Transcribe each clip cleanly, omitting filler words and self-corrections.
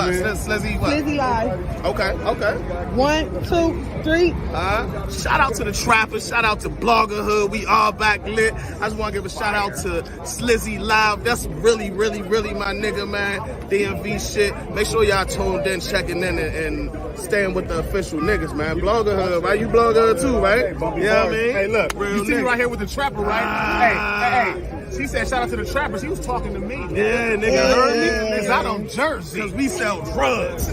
what? Slizzy what? Slizzy Live. Okay. 1, 2, 3. Shout out to the trappers. Shout out to Bloggerhood. We all back lit. I just want to give a shout out to Slizzy Live. That's really my nigga, man. DMV shit. Make sure y'all tuned in, checking in, and staying with the official niggas, man. Bloggerhood, right? You Bloggerhood too, right? Hey, Yeah, you know what I mean? Hey, look. Real You see me nigga. right here with the trapper, right? Hey. She said shout out to the trapper. She was talking to me. Yeah, nigga, heard me? It's out on Jersey. Because we sell drugs.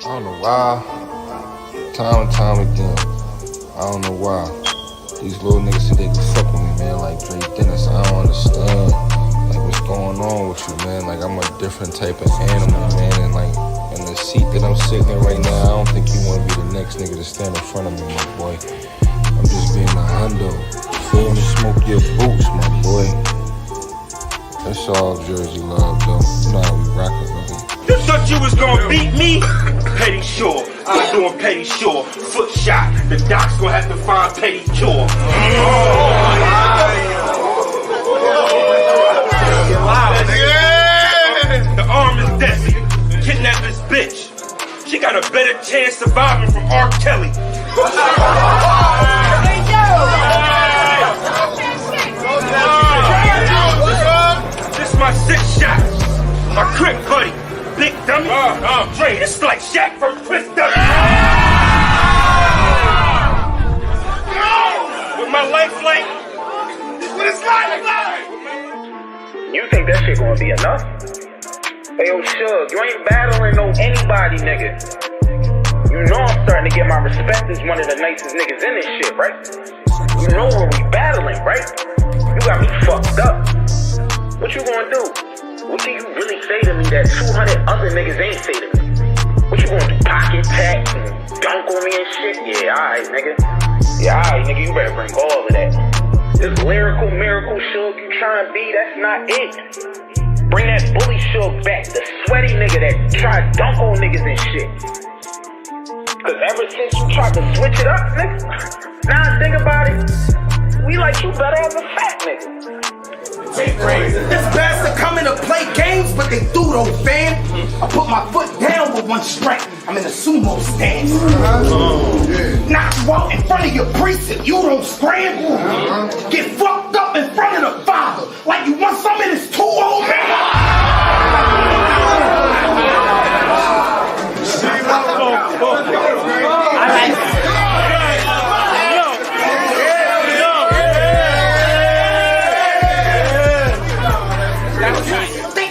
I don't know why, time and time again, I don't know why. These little niggas say they can fuck with me, man, like Dre Dennis. I don't understand, like, what's going on with you, man. Like, I'm a different type of animal, man, and like, in the seat that I'm sitting in right now, I don't think you want to be the next nigga to stand in front of me, my boy. I'm just being a hundo. Feel me, smoke your boots, my boy. That's all Jersey love, though. You know how we rockin', nigga. You thought you was gonna beat me? Petty sure, I'm doing petty sure. Foot shot, the doc's gonna have to find petty cure. The arm is deadly. Kidnap this bitch. She got a better chance surviving from R. Kelly. This my sixth shot. My crip buddy. Big dummy. Dre, this is like Shaq from Chris Dummy. With my lifeline. What it's like. You think that shit gonna be enough? Hey, yo, Suge, you ain't battling no anybody, nigga. You know I'm starting to get my respect as one of the nicest niggas in this shit, right? You know where we battling, right? You got me fucked up. What you gonna do? What can you really say to me that 200 other niggas ain't say to me? What you gonna do? Pocket packs and dunk on me and shit? Yeah, alright, nigga. Yeah, alright, nigga, you better bring all of that. This lyrical miracle Suge you trying to be, that's not it. Bring that bully Suge back, the sweaty nigga that tried to dunk on niggas and shit. Cause ever since you tried to switch it up, nigga, now I think about it, we like you better as a fat nigga. This bastard coming to play games, but they do though, fam. I put my foot down with one strike. I'm in a sumo stance. Knock you out in front of your precinct, you don't scram. Get fucked up in front of the father, like you want some of this too old man.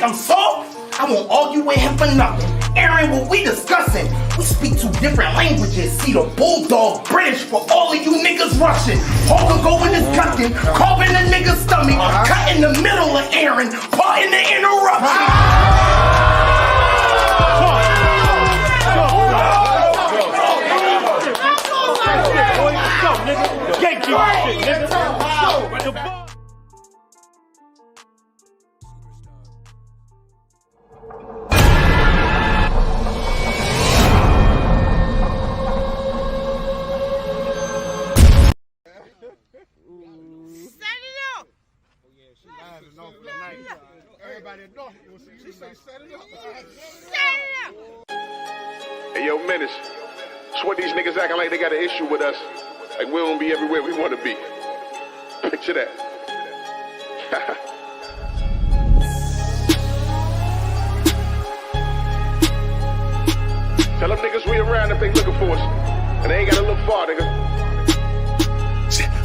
I'm soft, I won't argue with him for nothing. Aaron, what we discussing? We speak two different languages. See the bulldog British for all of you niggas Russian. Hawker go in his cutting, carving the nigga's stomach, cut in the middle of Aaron, part in the interruption. Hey, yo, Menace, it's what these niggas acting like they got an issue with us. Like we don't be everywhere we want to be. Picture that. Tell them niggas we around if they looking for us. And they ain't gotta look far, nigga.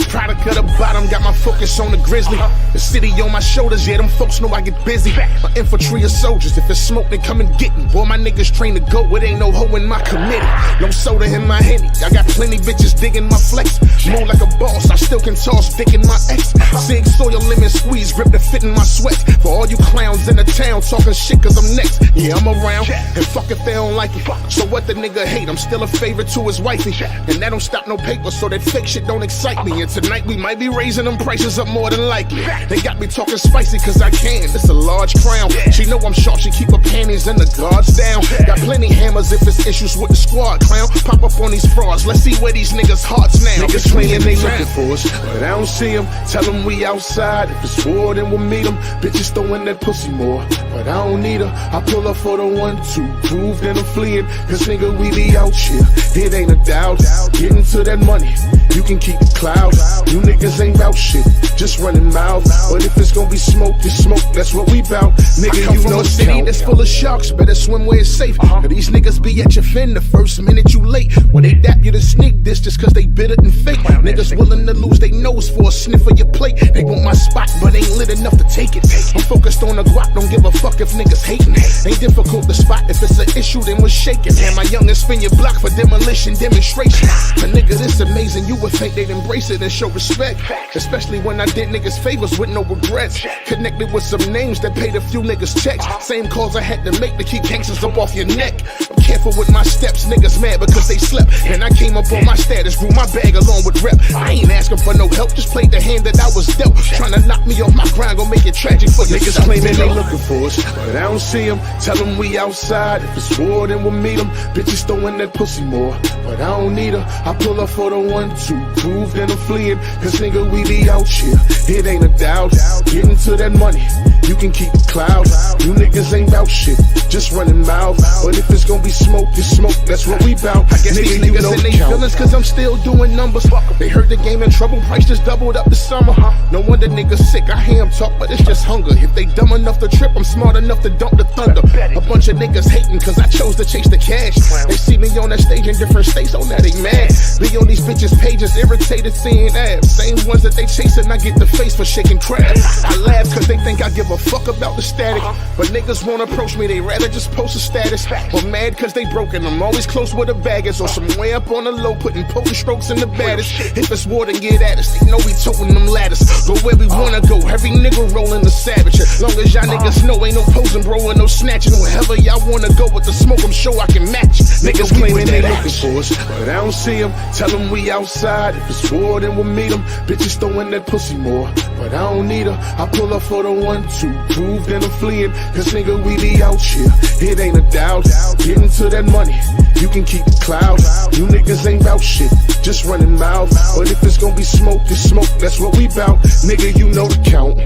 Product of the bottom, got my focus on the grizzly. The city on my shoulders, yeah, them folks know I get busy. My infantry of soldiers, if it's smoke, they come and get me. Boy, my niggas train to go, it ain't no hoe in my committee. No soda in my henny, I got plenty bitches digging my flex. More like a boss, I still can toss dick in my ex. Sig soil lemon squeeze, grip the fit in my sweat. For all you clowns in the town talking shit cause I'm next. Yeah, I'm around, and fuck if they don't like it. So what the nigga hate, I'm still a favorite to his wifey. And that don't stop no paper, so that fake shit don't excite me. And tonight we might be raising them prices up more than likely. They got me talking spicy cause I can, it's a large crown. She know I'm sharp, she keep her panties and the guards down. Got plenty hammers if it's issues with the squad, clown. Pop up on these frauds, let's see where these niggas' hearts now. Niggas claiming they looking for us, but I don't see them. Tell them we outside, if it's war then we'll meet them. Bitches throwing that pussy more, but I don't need her. I pull up for the 1-2, prove that I'm fleeing. Cause nigga we be out here, it ain't a doubt. Getting to that money, you can keep the clouds. You niggas ain't bout shit, just running mouth. But if it's gonna be smoke, it's smoke, that's what we bout. Nigga, you know a city that's full of sharks, better swim where it's safe. These niggas be at your fin the first minute you late. When they dap you to sneak this just cause they bitter and fake. Niggas willing to lose they nose for a sniff of your plate. They want my spot but ain't lit enough to take it. I'm focused on the guap, don't give a fuck if niggas hating. Ain't difficult to spot, if it's an issue then we're shaking. Man, my youngest spin your block for demolition demonstration. A nigga this amazing, you would think they'd embrace it and show respect. Especially when I did niggas favors with no regrets. Connected with some names that paid a few niggas checks. Same calls I had to make to keep gangsters up off your neck. I'm careful with my steps, niggas mad because they slept. And I came up on my status, grew my bag along with rep. I ain't asking for no help, just played the hand that I was dealt. Trying to knock me off my grind, gon' make it tragic for yourself. Niggas claiming they looking for us, but I don't see them. Tell them we outside, if it's war then we'll meet them. Bitches throwing that pussy more, but I don't need her. I pull up for the 1-2, prove that I'm fleeing. Cause nigga we be out here, it ain't a doubt. Getting to that money, you can keep the clouds. You niggas ain't bout shit, just running mouth. But if it's gonna be smoke, it's smoke, that's what we bout. I guess these niggas in they feelings cause I'm still doing numbers. They heard the game in trouble, price just doubled up this summer. No wonder niggas sick, I hear them talk, but it's just hunger. If they dumb enough to trip, I'm smart enough to dump the thunder. A bunch of niggas hating cause I chose to chase the cash. They see me on that stage in different states, oh now they mad. Be on these bitches' pages, irritated seeing abs. Same ones that they chasing, I get the face for shaking crap. I laugh cause they think I give a fuck about the static. But niggas won't approach me, they rather just post a status. Or mad cause they broken, I'm always close with a baggage. Or some way up on the low, putting potent strokes in the baddest. If it's war then get at us, they know we toting them ladders. Go where we wanna go, every nigga rolling the savage. Long as y'all niggas know ain't no posing bro and no snatching. Wherever y'all wanna go with the smoke, I'm sure I can match. Niggas claiming they looking for us, but I don't see them. Tell them we outside, if it's war then we'll meet them. Bitches throwing that pussy more, but I don't need her. I pull up for the 1-2, prove that I'm fleeing. Cause nigga we be out here, it ain't a doubt. Getting to that money, you can keep the clouds. You niggas ain't bout shit, just running mouth. But if it's gonna be smoke, it's smoke, that's what we bout. Nigga, you know the count.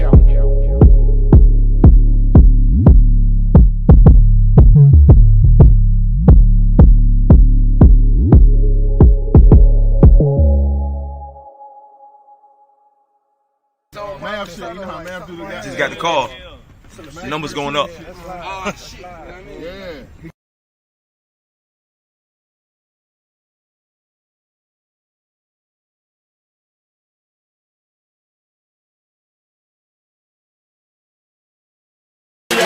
Just got the call. The number's going up. Yeah.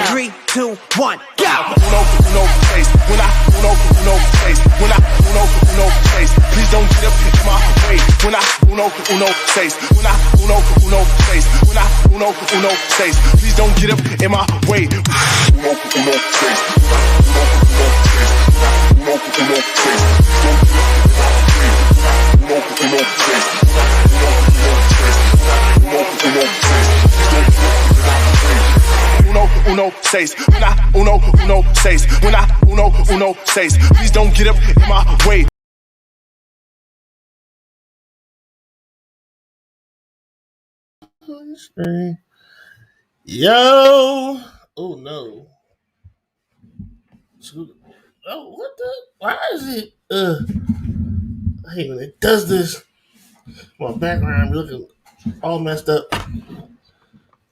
3, 2, 1, go! Please don't get up in my way. When I says, please don't get up in my way. Uno says, when I says, please don't get up in my way. Yo, oh no. Oh, what the? Why is it? I hate when it does this. My background looking all messed up.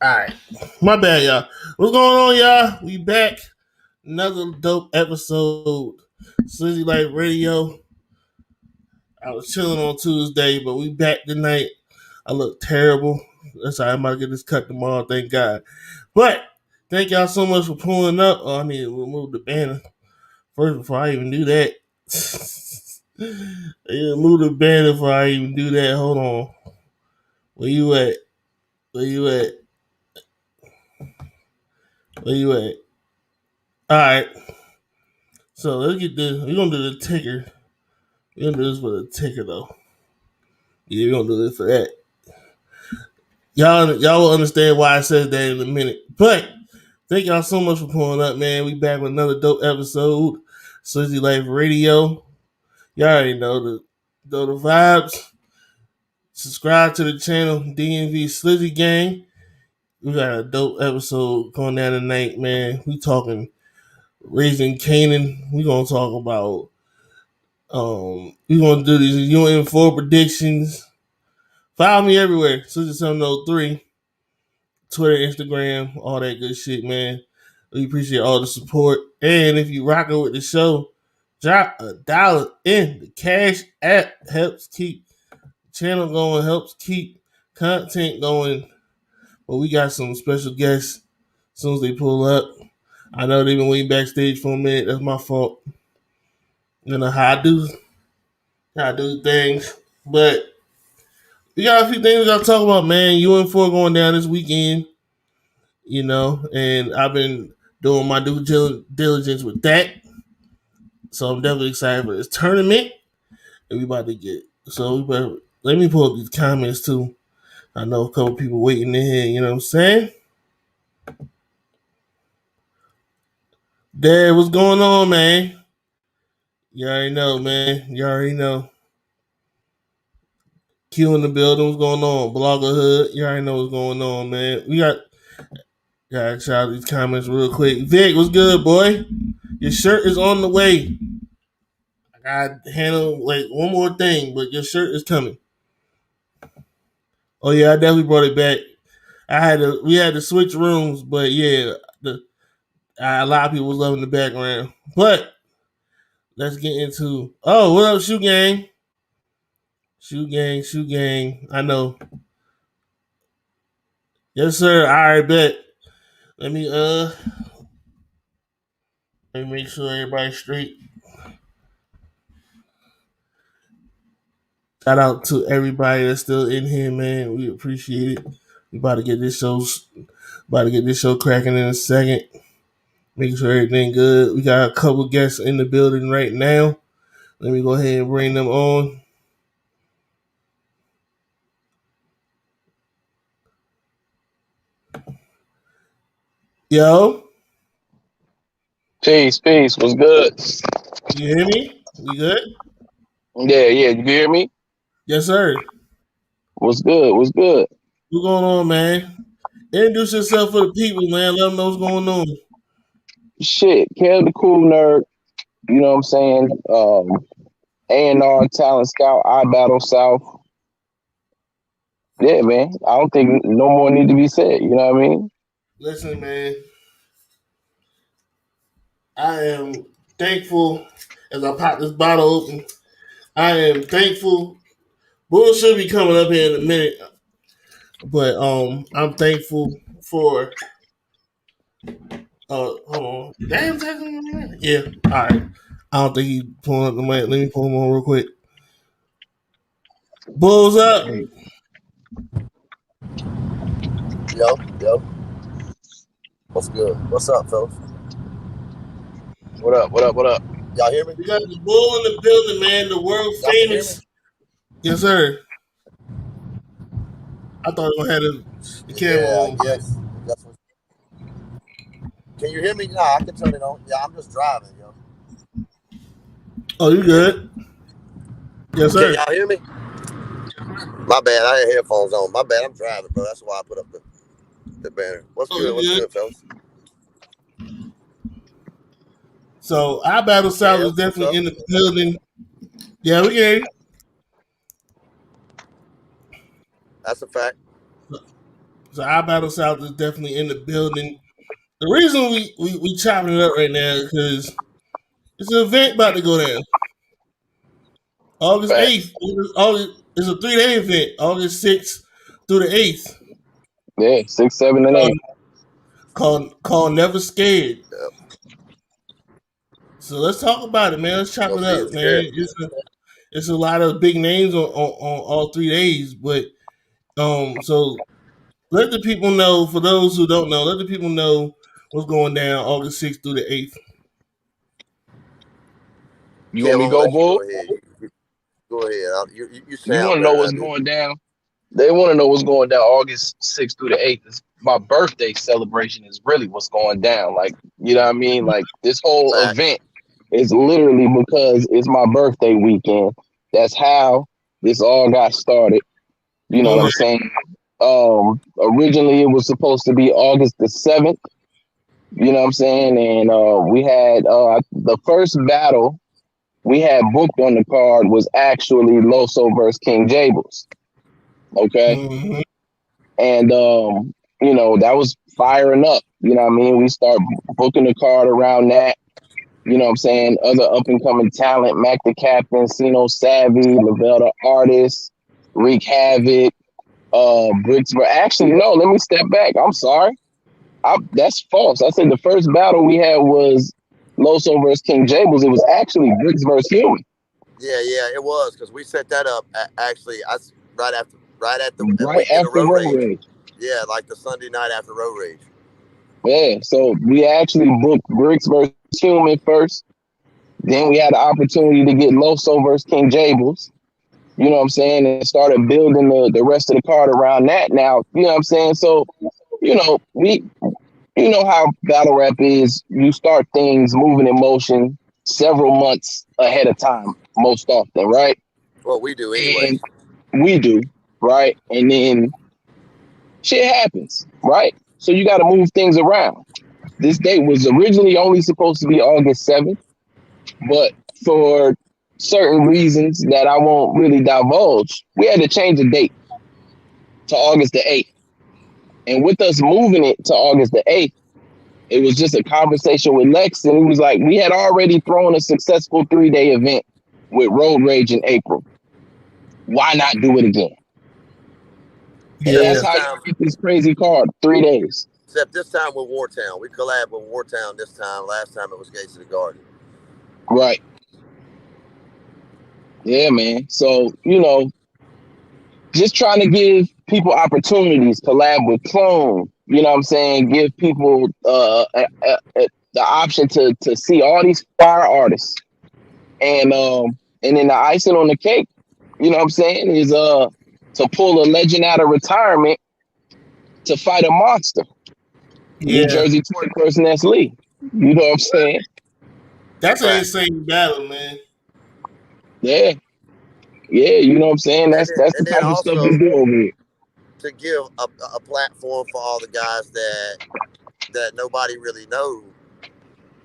Alright, my bad, y'all. What's going on, y'all? We back. Another dope episode. Slizzy Light Radio. I was chilling on Tuesday, but we back tonight. I look terrible. That's how I'm about to get this cut tomorrow, thank God. But thank y'all so much for pulling up. Oh, I need to remove the banner first before I even do that. Remove the banner before I even do that. Hold on. Where you at? Where you at? Where you at? All right. So let's get this. We're gonna do the ticker. We're gonna do this for the ticker though. Yeah, we're gonna do this for that. Y'all will understand why I said that in a minute. But thank y'all so much for pulling up, man. We back with another dope episode. Slizzy Life Radio. Y'all already know the vibes. Subscribe to the channel, DMV Slizzy Gang. We got a dope episode going down tonight, man. We talking Raising Kanan. We gonna talk about we gonna do these UN4 predictions. Follow me everywhere. Slizzy703. Twitter, Instagram, all that good shit, man. We appreciate all the support. And if you rocking with the show, drop $1 in. The Cash App helps keep the channel going, helps keep content going. But we got some special guests as soon as they pull up. I know they've been waiting backstage for a minute. That's my fault. You know how I do things. But we got a few things we gotta talk about, man. UN4 going down this weekend. You know, and I've been doing my due diligence with that. So I'm definitely excited for this tournament. And we about to get let me pull up these comments too. I know a couple people waiting in here, you know what I'm saying? Dad, what's going on, man? You already know, man. You already know. Q in the building, what's going on? Blogger Hood, you already know what's going on, man. We got shout out these comments real quick. Vic, what's good, boy? Your shirt is on the way. I gotta handle like one more thing, but your shirt is coming. Oh yeah, I definitely brought it back. We had to switch rooms, but yeah, a lot of people was loving the background. But let's get into what up, Shoe Gang? Shoe Gang. I know. Yes, sir. All right, bet. Let me make sure everybody's straight. Shout out to everybody that's still in here, man. We appreciate it. We about to get this show cracking in a second. Making sure everything good. We got a couple guests in the building right now. Let me go ahead and bring them on. Yo. Peace. What's good? You hear me? We good? Yeah. You hear me? Yes, sir. What's good? What's going on, man? Introduce yourself for the people, man. Let them know what's going on. Shit, Kel the Cool Nerd. You know what I'm saying? A&R Talent Scout, iBattle South. Yeah, man. I don't think no more need to be said. You know what I mean? Listen, man. I am thankful as I pop this bottle open. I am thankful. Bull should be coming up here in a minute, but I'm thankful for. Hold on. Damn, yeah. All right. I don't think he's pulling up the mic. Let me pull him on real quick. Bulls up. Yo. What's good? What's up, fellas? What up? Y'all hear me? We got the bull in the building, man. The world famous. Yes, sir. I thought I had the camera on. Yes. Can you hear me? Nah, I can turn it on. Yeah, I'm just driving, yo. Oh, you good? Yes, sir. Can y'all hear me? My bad. I had headphones on. My bad. I'm driving, bro. That's why I put up the banner. What's good, fellas? So, iBattle South is definitely in the building. Yeah, we can hear you. That's a fact. So, iBattle South is definitely in the building. The reason we chopping it up right now is because it's an event about to go down. August 8th. It's a 3-day event. August 6th through the 8th. Yeah, 6, 7, and 8. Called Neva Scared. Yep. So let's talk about it, man. Let's chop it up, man. It's a lot of big names on all 3 days, but So let the people know. For those who don't know, let the people know what's going down August 6th through the 8th. You Kev, want I'm me to gonna go, let you Bull? go ahead. Go ahead. You You sound want to know better than I what's do. going down? They want to know what's going down August 6th through the 8th. It's my birthday celebration is really what's going down. Like, you know what I mean? Like, this whole Facts. event is literally because it's my birthday weekend. That's how this all got started. You know what I'm saying? Originally, it was supposed to be August the 7th. You know what I'm saying? And we had the first battle we had booked on the card was actually Loso versus King Jables. Okay. Mm-hmm. And you know, that was firing up. You know what I mean? We start booking the card around that. You know what I'm saying? Other up and coming talent, Mac the Captain, Sino Savvy, Lavelle the Artist, Wreak Havoc, Bricks. But actually, no, let me step back. I'm sorry. That's false. I said the first battle we had was Loso versus King Jables. It was actually Bricks versus Human. Yeah, it was because we set that up actually. Right at the Right weekend of after Road Road Rage. Rage. Yeah, like the Sunday night after Road Rage. Yeah, so we actually booked Bricks versus Human first. Then we had the opportunity to get Loso versus King Jables. You know what I'm saying? And started building the rest of the card around that now. You know what I'm saying? So, you know, you know how battle rap is. You start things moving in motion several months ahead of time, most often, right? Well, we do And anyways. we do, right? And then shit happens, right? So you got to move things around. This date was originally only supposed to be August 7th, but for certain reasons that I won't really divulge, we had to change the date to August the 8th. And with us moving it to August the 8th, it was just a conversation with Lex, and he was like, we had already thrown a successful 3-day event with Road Rage in April. Why not do it again? And Except Yeah. that's this how you time, get this crazy card, 3 days. except this time with Wartown. We collabed with Wartown this time. Last time it was Gates of the Garden. Right. Yeah, man. So, you know, just trying to give people opportunities, collab with Clone, you know what I'm saying? Give people the option to see all these fire artists. And then the icing on the cake, you know what I'm saying, is to pull a legend out of retirement to fight a monster. New Yeah. Jersey twerk person that's Lee. You know what I'm saying? That's an Fact. insane battle, man. Yeah. Yeah, you know what I'm saying? And That's the and then type of stuff we also do over here. to give a platform for all the guys that nobody really knows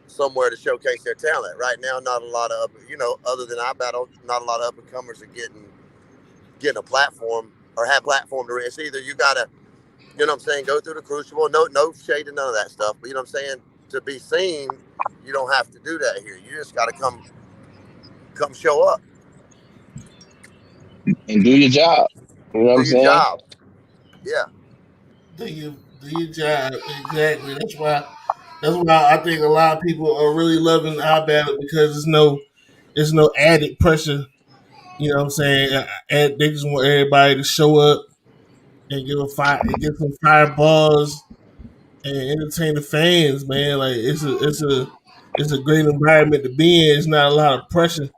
somewhere to showcase their talent. Right now, not a lot of other than iBattle, not a lot of up and comers are getting a platform or have platform to. It's either you gotta, you know what I'm saying, go through the crucible. No shade and none of that stuff. But you know what I'm saying, to be seen, you don't have to do that here. You just gotta come show up, And do your job. You know what do I'm your saying? job. Yeah. Do your job. Exactly. That's why I think a lot of people are really loving iBattle because there's no added pressure. You know what I'm saying? And they just want everybody to show up and get some fireballs and entertain the fans, man. Like it's a great environment to be in. It's not a lot of pressure.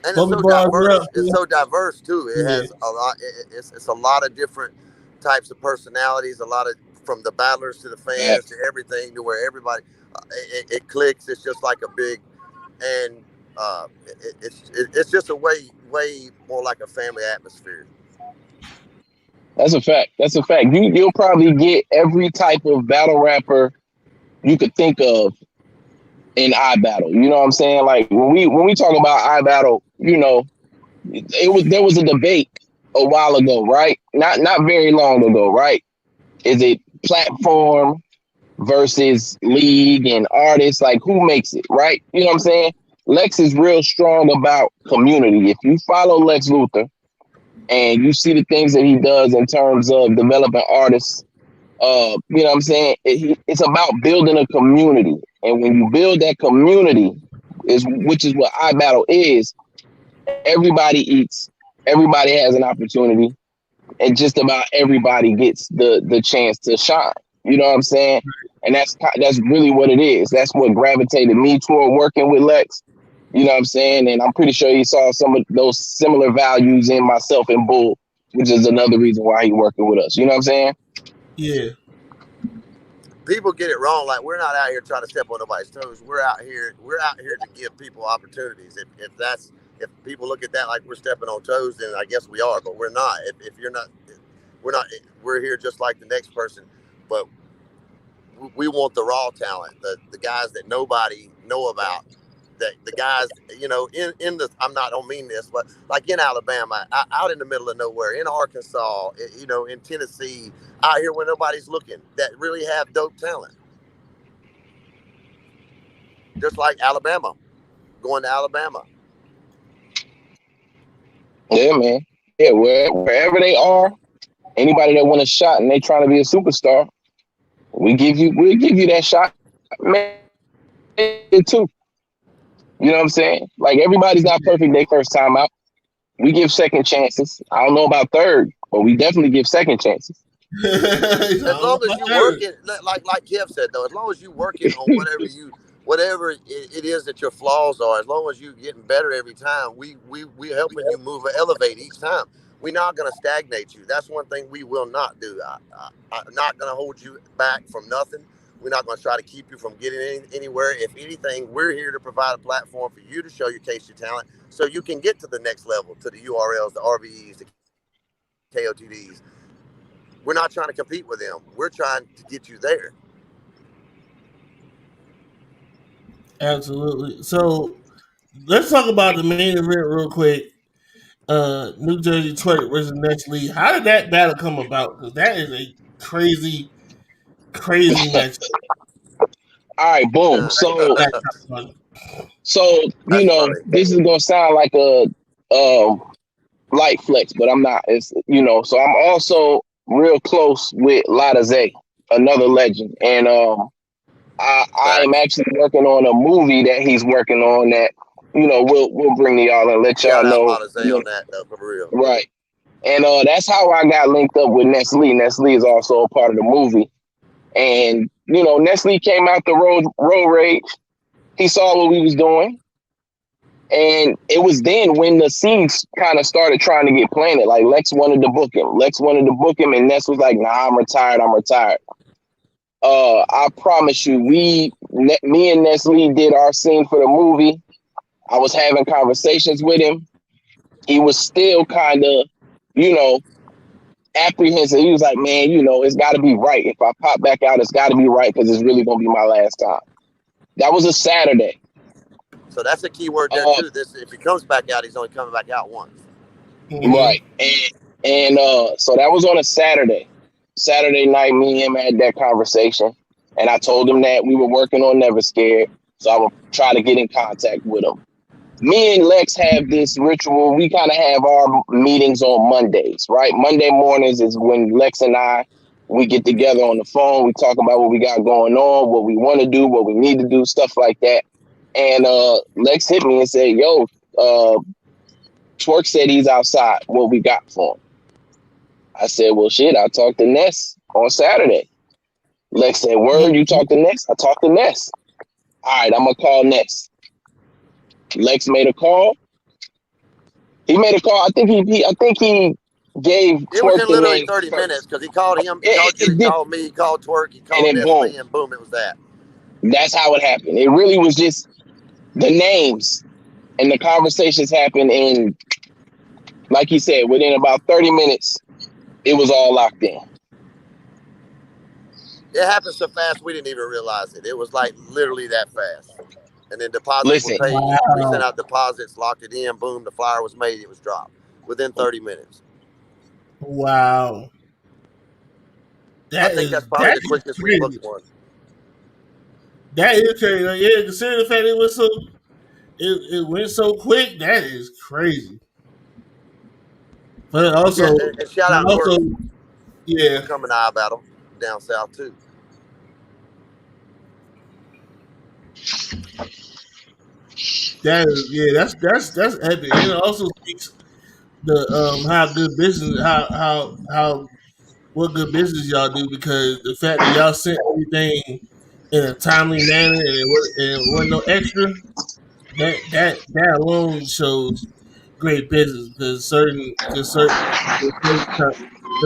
And it's Bubby so bars it up. diverse. It's so diverse too. It Yeah. has a lot. It's a lot of different typs of personalities. A lot of from the battlers to the fans to Facts. everything to where everybody it clicks. It's just like a big and it's just a way more like a family atmosphere. That's a fact. That's a fact. You'll probably get every type of battle rapper you could think of in iBattle. You know what I'm saying? Like when we talk about iBattle, you know, there was a debate a while ago, right? Not very long ago, right? Is it platform versus league and artists? Like who makes it, right? You know what I'm saying? Lex is real strong about community. If you follow Lex Luthor and you see the things that he does in terms of developing artists, you know what I'm saying? It's about building a community. And when you build that community, which is what iBattle is, everybody eats, everybody has an opportunity, and just about everybody gets the chance to shine. You know what I'm saying? And that's really what it is. That's what gravitated me toward working with Lex. You know what I'm saying? And I'm pretty sure he saw some of those similar values in myself and Bull, which is another reason why he working with us. You know what I'm saying? Yeah. People get it wrong. Like, we're not out here trying to step on nobody's toes. We're out here to give people opportunities. If people look at that like we're stepping on toes, then I guess we are, but we're not. If you're not, we're not. We're here just like the next person, but we want the raw talent, the guys that nobody know about, that the guys, in the, I don't mean this, but like in Alabama, out in the middle of nowhere, in Arkansas, in Tennessee, out here where nobody's looking, that really have dope talent. Just like Alabama, going to Alabama. Yeah, man. Yeah, wherever they are, anybody that want a shot and they trying to be a superstar, we'll give you that shot, man, too. You know what I'm saying? Like, everybody's not perfect their first time out. We give second chances. I don't know about third, but we definitely give second chances. As long as you working, like Kev said though, as long as you working on whatever it is that your flaws are, as long as you getting better every time, we helping you move or elevate each time. We're not going to stagnate you. That's one thing we will not do. I'm not going to hold you back from nothing. We're not going to try to keep you from getting anywhere. If anything, we're here to provide a platform for you to showcase your talent so you can get to the next level, to the URLs, the RVEs, the KOTDs. We're not trying to compete with them. We're trying to get you there. Absolutely. So let's talk about the main event real quick. New Jersey Twerk versus Next League. How did that battle come about? Because that is a crazy, crazy match. All right, boom. So this is gonna sound like a light flex, but I'm not. It's so I'm also real close with Lotta Zay, another legend, and I am actually working on a movie that he's working on that we'll bring to y'all and let y'all know. Lotta Zay on that though, for real. Right, and that's how I got linked up with Nestle. Nestle is also a part of the movie, and Nestle came out the road rage. He saw what we was doing. And it was then when the seeds kind of started trying to get planted. Like, Lex wanted to book him. And Ness was like, nah, I'm retired. I promise you, me and Nestle did our scene for the movie. I was having conversations with him. He was still kind of, apprehensive. He was like, man, it's got to be right. If I pop back out, it's got to be right because it's really going to be my last time. That was a Saturday. So that's a key word there too. If he comes back out, he's only coming back out once. Right. And so that was on a Saturday. Saturday night, me and him had that conversation. And I told him that we were working on Neva Scared. So I would try to get in contact with him. Me and Lex have this ritual. We kind of have our meetings on Mondays, right? Monday mornings is when Lex and we get together on the phone. We talk about what we got going on, what we want to do, what we need to do, stuff like that. And Lex hit me and said, yo, Twerk said he's outside. What we got for him? I said, well, shit, I talked to Ness on Saturday. Lex said, word, you talked to Ness? I talked to Ness. All right, I'm going to call Ness. Lex made a call. He made a call. I think he gave It was in literally 30 minutes because he called him, he called you, he called me, he called Twerk, he called Nestle, and boom, it was that. That's how it happened. It really was just the names and the conversations happened, and like he said, within about 30 minutes, it was all locked in. It happened so fast we didn't even realize it. It was like literally that fast. And then deposits were paid. Wow. We sent out deposits, locked it in, boom, the flyer was made, it was dropped within 30 minutes. Wow. I think that's probably the quickest we booked one. That is crazy. Yeah, considering the fact it went so quick, that is crazy. But also, and shout out to coming to iBattle down south too. That's epic. And it also speaks the how good business how what good business y'all do, because the fact that y'all sent everything in a timely manner and it wasn't no extra, that alone shows great business, because a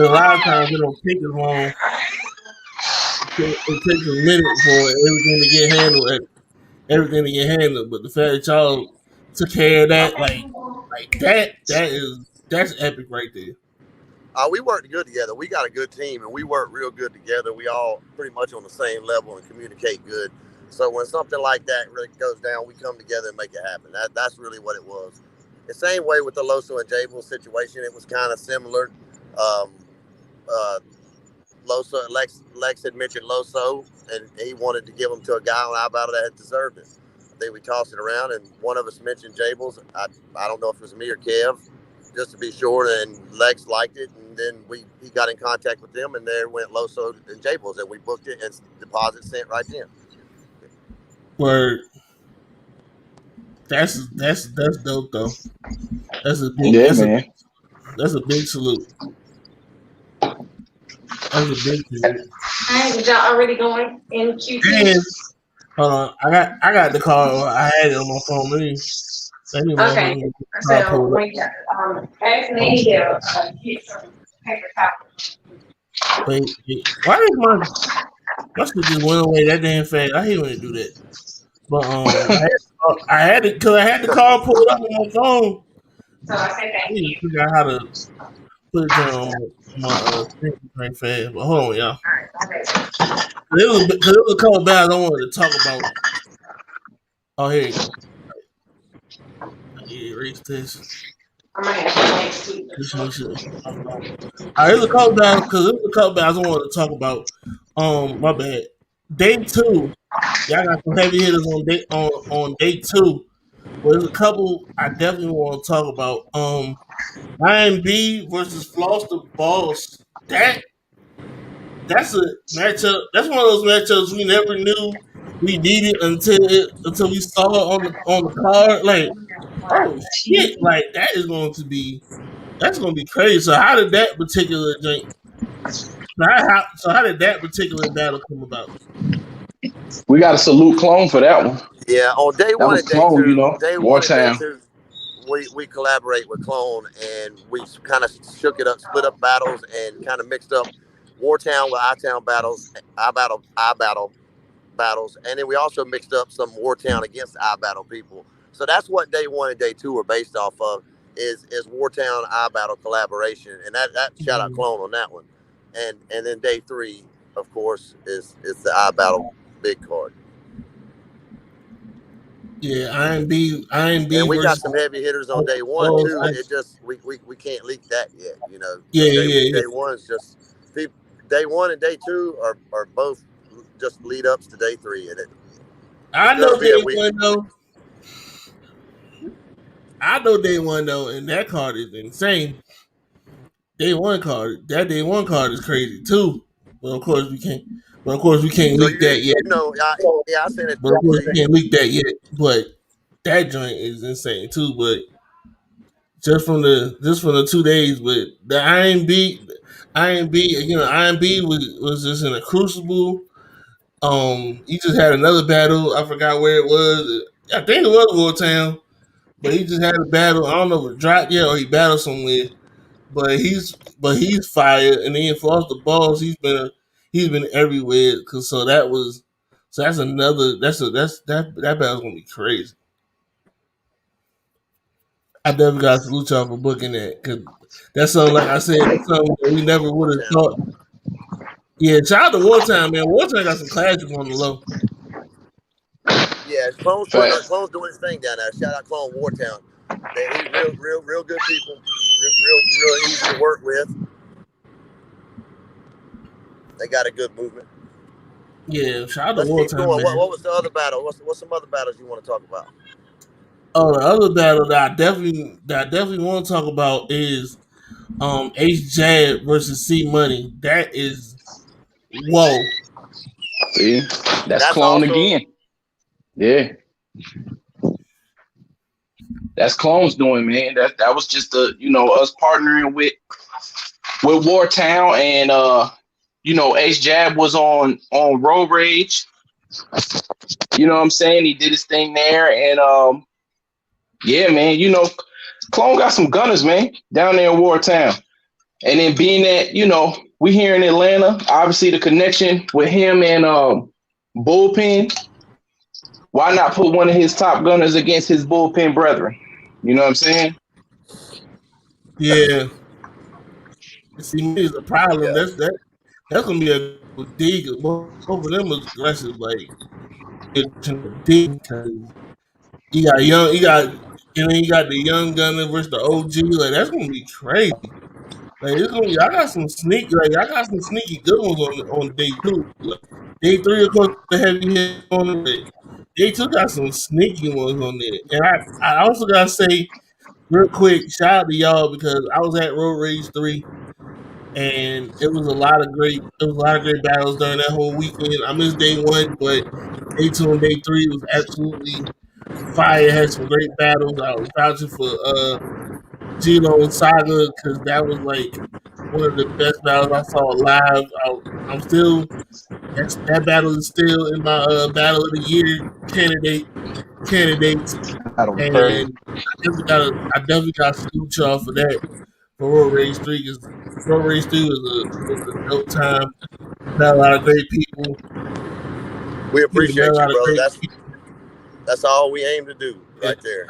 lot of times it don't take as long. It takes a minute for everything to get handled. But the fact that y'all took care of that, like that's epic right there. We worked good together. We got a good team, and we work real good together. We all pretty much on the same level and communicate good. So when something like that really goes down, we come together and make it happen. That's really what it was. The same way with the Loso and Jable situation, it was kind of similar. Um, uh, Loso Lex had mentioned Loso, and he wanted to give him to a guy on iBattle that had deserved it. I think we tossed it around, and one of us mentioned Jables. I don't know if it was me or Kev, just to be sure. And Lex liked it, and then he got in contact with them, and there went Loso and Jables, and we booked it, and deposit sent right then. Word. That's dope though. That's a big man. That's a big salute. That's a big salute. Alright, y'all already going in QT? And hold on, I got the call. I had it on my phone. Let me Okay. So wait, ask Nadia get some paper towels. Wait, why did my shit just went away that damn fast? I hate when they do that. But I had it because I had the call pulled up on my phone. So I said I need to figure out how to put it on my screen right fast. But hold on, y'all. It was a couple of battles I wanted to talk about. Oh, here you go. Erase this. I'm gonna have to This one should. All right, there's a couple battles because there's a couple battles I wanted to talk about. My bad. Day 2, y'all got some heavy hitters on day 2. But there's a couple I definitely want to talk about. IMB versus Floss the Boss. That's a matchup. That's one of those matchups we never knew we needed until we saw it on the card. Like, oh shit! Like that's gonna be crazy. So how did that particular thing? So how did that particular battle come about? We got to salute Clone for that one. Yeah, on day That one was and day Clone, two, you know, Wartime. we collaborate with Clone, and we kind of shook it up, split up battles, and kind of mixed up Wartown with I-Town battles, I-Battle battles, and then we also mixed up some Wartown against I-Battle people. So that's what day 1 and day 2 are based off of, is Wartown I-Battle collaboration, and that shout out Clone on that one, and then day 3, of course, is the I-Battle big card. Yeah, IMB and we got versus some heavy hitters on day 1 too. It just we can't leak that yet, you know. Day one's just day 1 and day 2 are both just lead ups to day 3, and I know day 1 though. And that card is insane. Day 1 card, that day 1 card is crazy too. But of course we can't. Leak that yet. I said it. But of course we can't leak that yet. But that joint is insane too. But just from the 2 days, but the IMB, IMB was just in a crucible. He just had another battle. I forgot where it was. I think it was Wartown, but he just had a battle. I don't know if it dropped yet or he battled somewhere. But he's fired, and then for us the balls, he's been everywhere. That's another that battle's gonna be crazy. I definitely got to salute y'all for booking that, because that's something, like I said, that's something that we never would have thought. Yeah, shout out to Wartime, man. Wartime got some classics on the low. Yeah, Clone's doing his thing down there. Shout out Clone Wartown. He's real good people. Real easy to work with. They got a good movement. Yeah, shout out to Let's Wartime, keep going. man. What was the other battle? What's some other battles you want to talk about? Oh, the other battle that I definitely want to talk about is H Jad versus C Money. That is whoa. See, that's Clone again. Yeah. That's Clone's doing, man. That was just us partnering with Wartown and Ace Jab was on Road Rage. You know what I'm saying? He did his thing there, and yeah, man. Clone got some gunners, man, down there in Wartown. And then being that we here in Atlanta, obviously the connection with him and Bullpen. Why not put one of his top gunners against his Bullpen brethren? You know what I'm saying? Yeah. See, me is a problem. Yeah. That's gonna be a dig. Both of them is aggressive, like it's a dig because you got the young gunner versus the OG. Like that's gonna be crazy. Like it's gonna be. I got some sneaky good ones on day two. Like, day three, of course, the heavy hit on it. Day two got some sneaky ones on there, and I also gotta say real quick, shout out to y'all because I was at Road Rage 3 and it was a lot of great battles during that whole weekend. I missed day one, but day two and day three was absolutely fire. Had some great battles. I was vouching for Gino and Saga because that was like one of the best battles I saw live. I'm still that battle is still in my battle of the year candidates, and I definitely got to salute y'all for that for Road Rage 3 because Road Rage 3 was a dope time. Met a lot of great people. We appreciate you, brother. People. That's all we aim to do right there.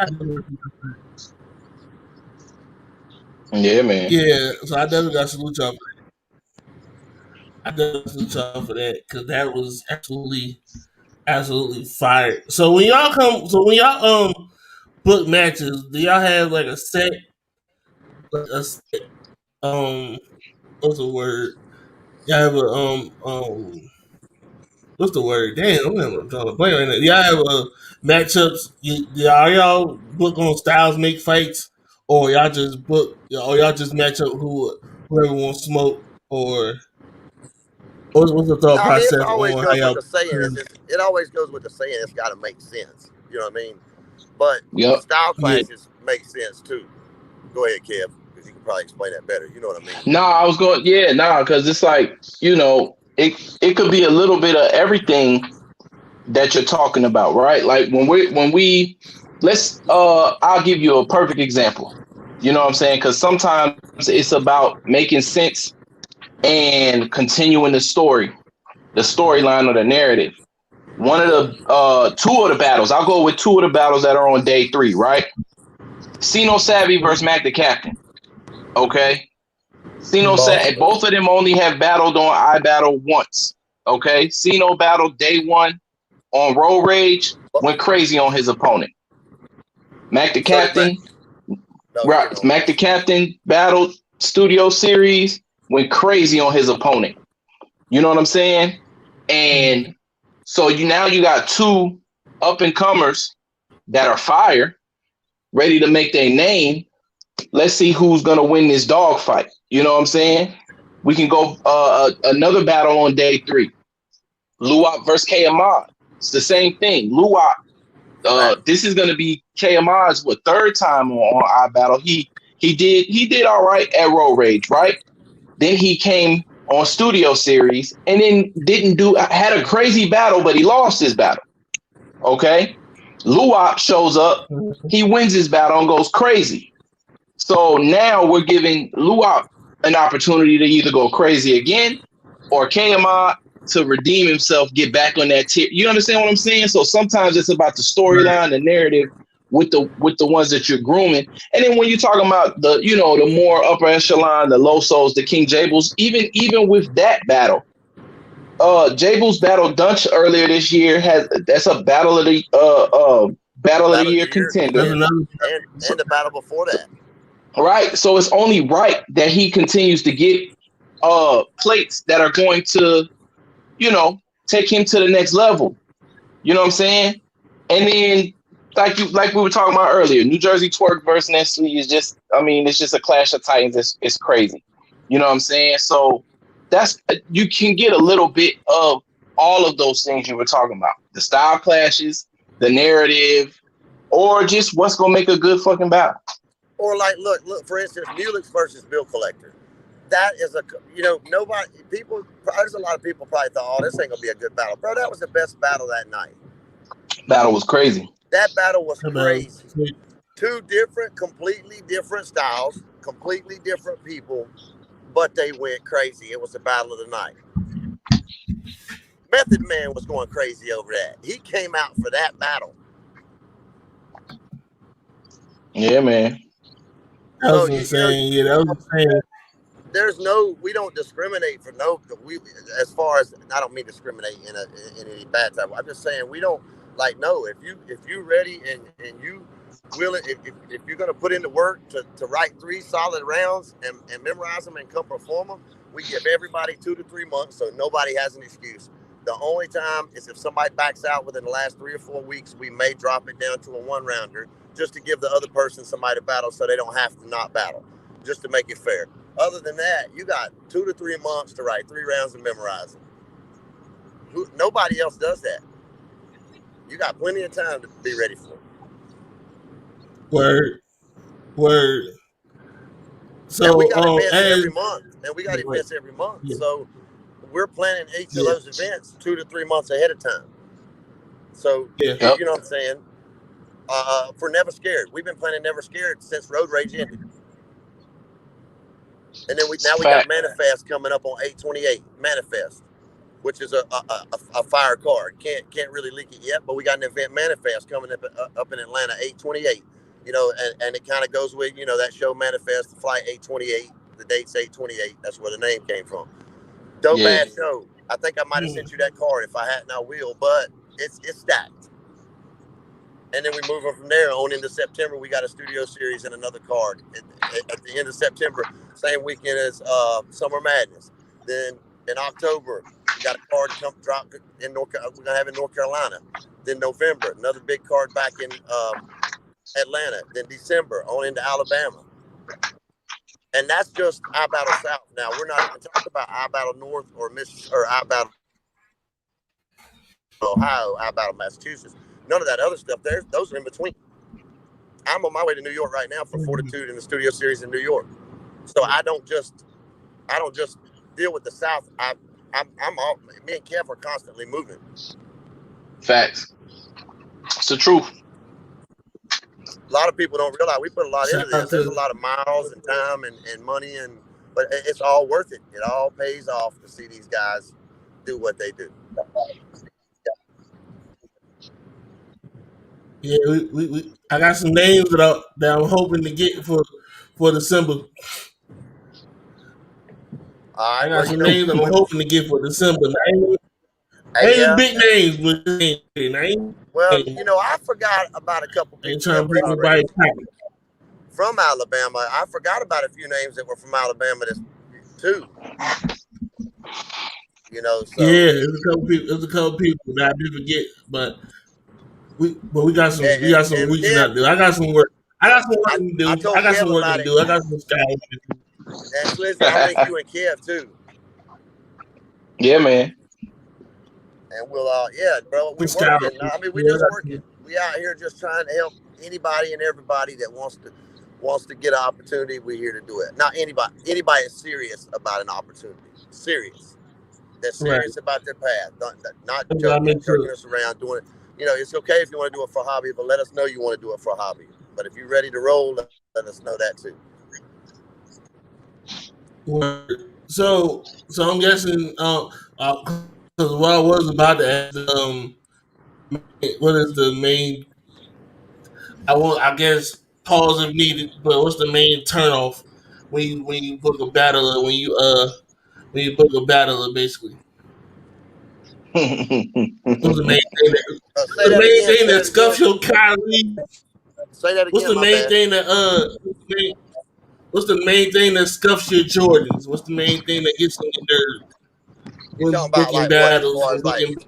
Yeah, man. Yeah, so I definitely got to salute y'all for that because that was absolutely fire. So when y'all book matches, do y'all have like a set what's the word? Y'all have a what's the word? Damn, I'm drawing a blank right now. Y'all have matchups. Are y'all book on styles make fights, or y'all just match up whoever wants smoke, or what's the thought I mean, process it always on how goes with y'all? the saying. It always goes with the saying. It's got to make sense. You know what I mean? But Yep. style clashes make sense too. Go ahead, Kev, because you can probably explain that better. You know what I mean? Because it's like it could be a little bit of everything that you're talking about, right? Like when we I'll give you a perfect example. You know what I'm saying? Because sometimes it's about making sense and continuing the storyline or the narrative. One of the two of the battles, I'll go with two of the battles that are on day 3, right? Sino Savvy versus Mac the Captain. Okay. Sino Savvy, both of them only have battled on iBattle once. Okay. Sino battled day 1 on Road Rage, went crazy on his opponent. Mac the Captain, Mac the Captain battled Studio Series, went crazy on his opponent. You know what I'm saying? And so you got two up and comers that are fire, ready to make their name. Let's see who's gonna win this dog fight. You know what I'm saying? We can go another battle on day 3. Luwak versus KMI. It's the same thing. Luwak. This is gonna be KMI's third time on iBattle. He did all right at Road Rage, right? Then he came on Studio Series and then had a crazy battle, but he lost his battle. Okay. Luwak shows up, he wins his battle and goes crazy. So now we're giving Luwak an opportunity to either go crazy again or KMI to redeem himself, get back on that tier. You understand what I'm saying? So sometimes it's about the storyline, the narrative with the ones that you're grooming. And then when you're talking about the more upper echelon, the Low Souls, the King Jables, even with that battle, Jables battled Dunch earlier this year. That's a battle of the year contender. And the battle before that. Right. So it's only right that he continues to get plates that are going to, take him to the next level. You know what I'm saying? And then like we were talking about earlier, New Jersey Twerk versus Nestle is just, it's just a clash of titans. It's crazy. You know what I'm saying? So you can get a little bit of all of those things you were talking about. The style clashes, the narrative, or just what's gonna make a good fucking battle. Or like, look. For instance, Mulix versus Bill Collector. That is there's a lot of people probably thought, oh, this ain't gonna be a good battle, bro. That was the best battle that night. Battle was crazy. That battle was crazy. Two completely different styles, completely different people, but they went crazy. It was the battle of the night. Method Man was going crazy over that. He came out for that battle. Yeah, man. That was insane. Yeah, that was insane. We don't discriminate for as far as, I don't mean discriminate in any bad type. I'm just saying we don't if you ready and you willing, if you're gonna put in the work to write 3 solid rounds and memorize them and come perform them, we give everybody 2 to 3 months so nobody has an excuse. The only time is if somebody backs out within the last 3 or 4 weeks, we may drop it down to a 1-rounder just to give the other person somebody to battle so they don't have to not battle, just to make it fair. Other than that, you got 2 to 3 months to write 3 rounds and memorize them. Nobody else does that. You got plenty of time to be ready for it. Word. So now we got events every month. Yeah. So we're planning each of those events 2 to 3 months ahead of time. So you know what I'm saying? For Neva Scared, we've been planning Neva Scared since Road Rage ended. And then we got Manifest coming up on 8/28. Manifest, which is a fire card. Can't really leak it yet, but we got an event Manifest coming up in Atlanta 8/28. You know, and it kind of goes with, you know, that show Manifest, the flight 8/28. The date's 8/28. That's where the name came from. Dope ass show. I think I might have sent you that card. If I hadn't, I will. But it's stacked. And then we move on from there on into September. We got a studio series and another card at the end of September, same weekend as Summer Madness. Then in October, we got a card to come drop in we're gonna have in North Carolina. Then November, another big card back in Atlanta. Then December on into Alabama. And that's just iBattle South. Now we're not even talking about iBattle North or iBattle Ohio, iBattle Massachusetts. None of that other stuff. Those are in between. I'm on my way to New York right now for Fortitude in the studio series in New York. So I don't just deal with the South. Me and Kev are constantly moving. Facts. It's the truth. A lot of people don't realize we put a lot into this. There's a lot of miles and time and money, but it's all worth it. It all pays off to see these guys do what they do. Yeah, I got some names that I'm hoping to get for December. I got some names that I'm hoping to get for December. Ain't big names, but names. Well, you know, I forgot about a couple people from Alabama. I forgot about a few names that were from Alabama too. You know, so yeah, there's a couple people that I did forget, but we got some reaching out there. I got some work. I got some work to do. I got some work to do. I got some scouting to do. And Slizzy, I think you and Kev too. Yeah, man. And we'll bro, we working. I mean, we just working. We out here just trying to help anybody and everybody that wants to get an opportunity. We're here to do it. Not anybody is serious about an opportunity. Serious. They're serious about their path. Not joking, jerking us around doing it. You know, it's okay if you want to do it for a hobby, but let us know you want to do it for a hobby. But if you're ready to roll, let us know that too. So I'm guessing, because what I was about to ask, what is the main? I guess pause if needed, but what's the main turnoff when you book a battler? When you book a battler, basically. What's the main thing that scuffs your Kyrie? Say that again. What's the main thing that What's the main thing that scuffs your Jordans? What's the main thing that gets on your nerves? You're talking about like battles,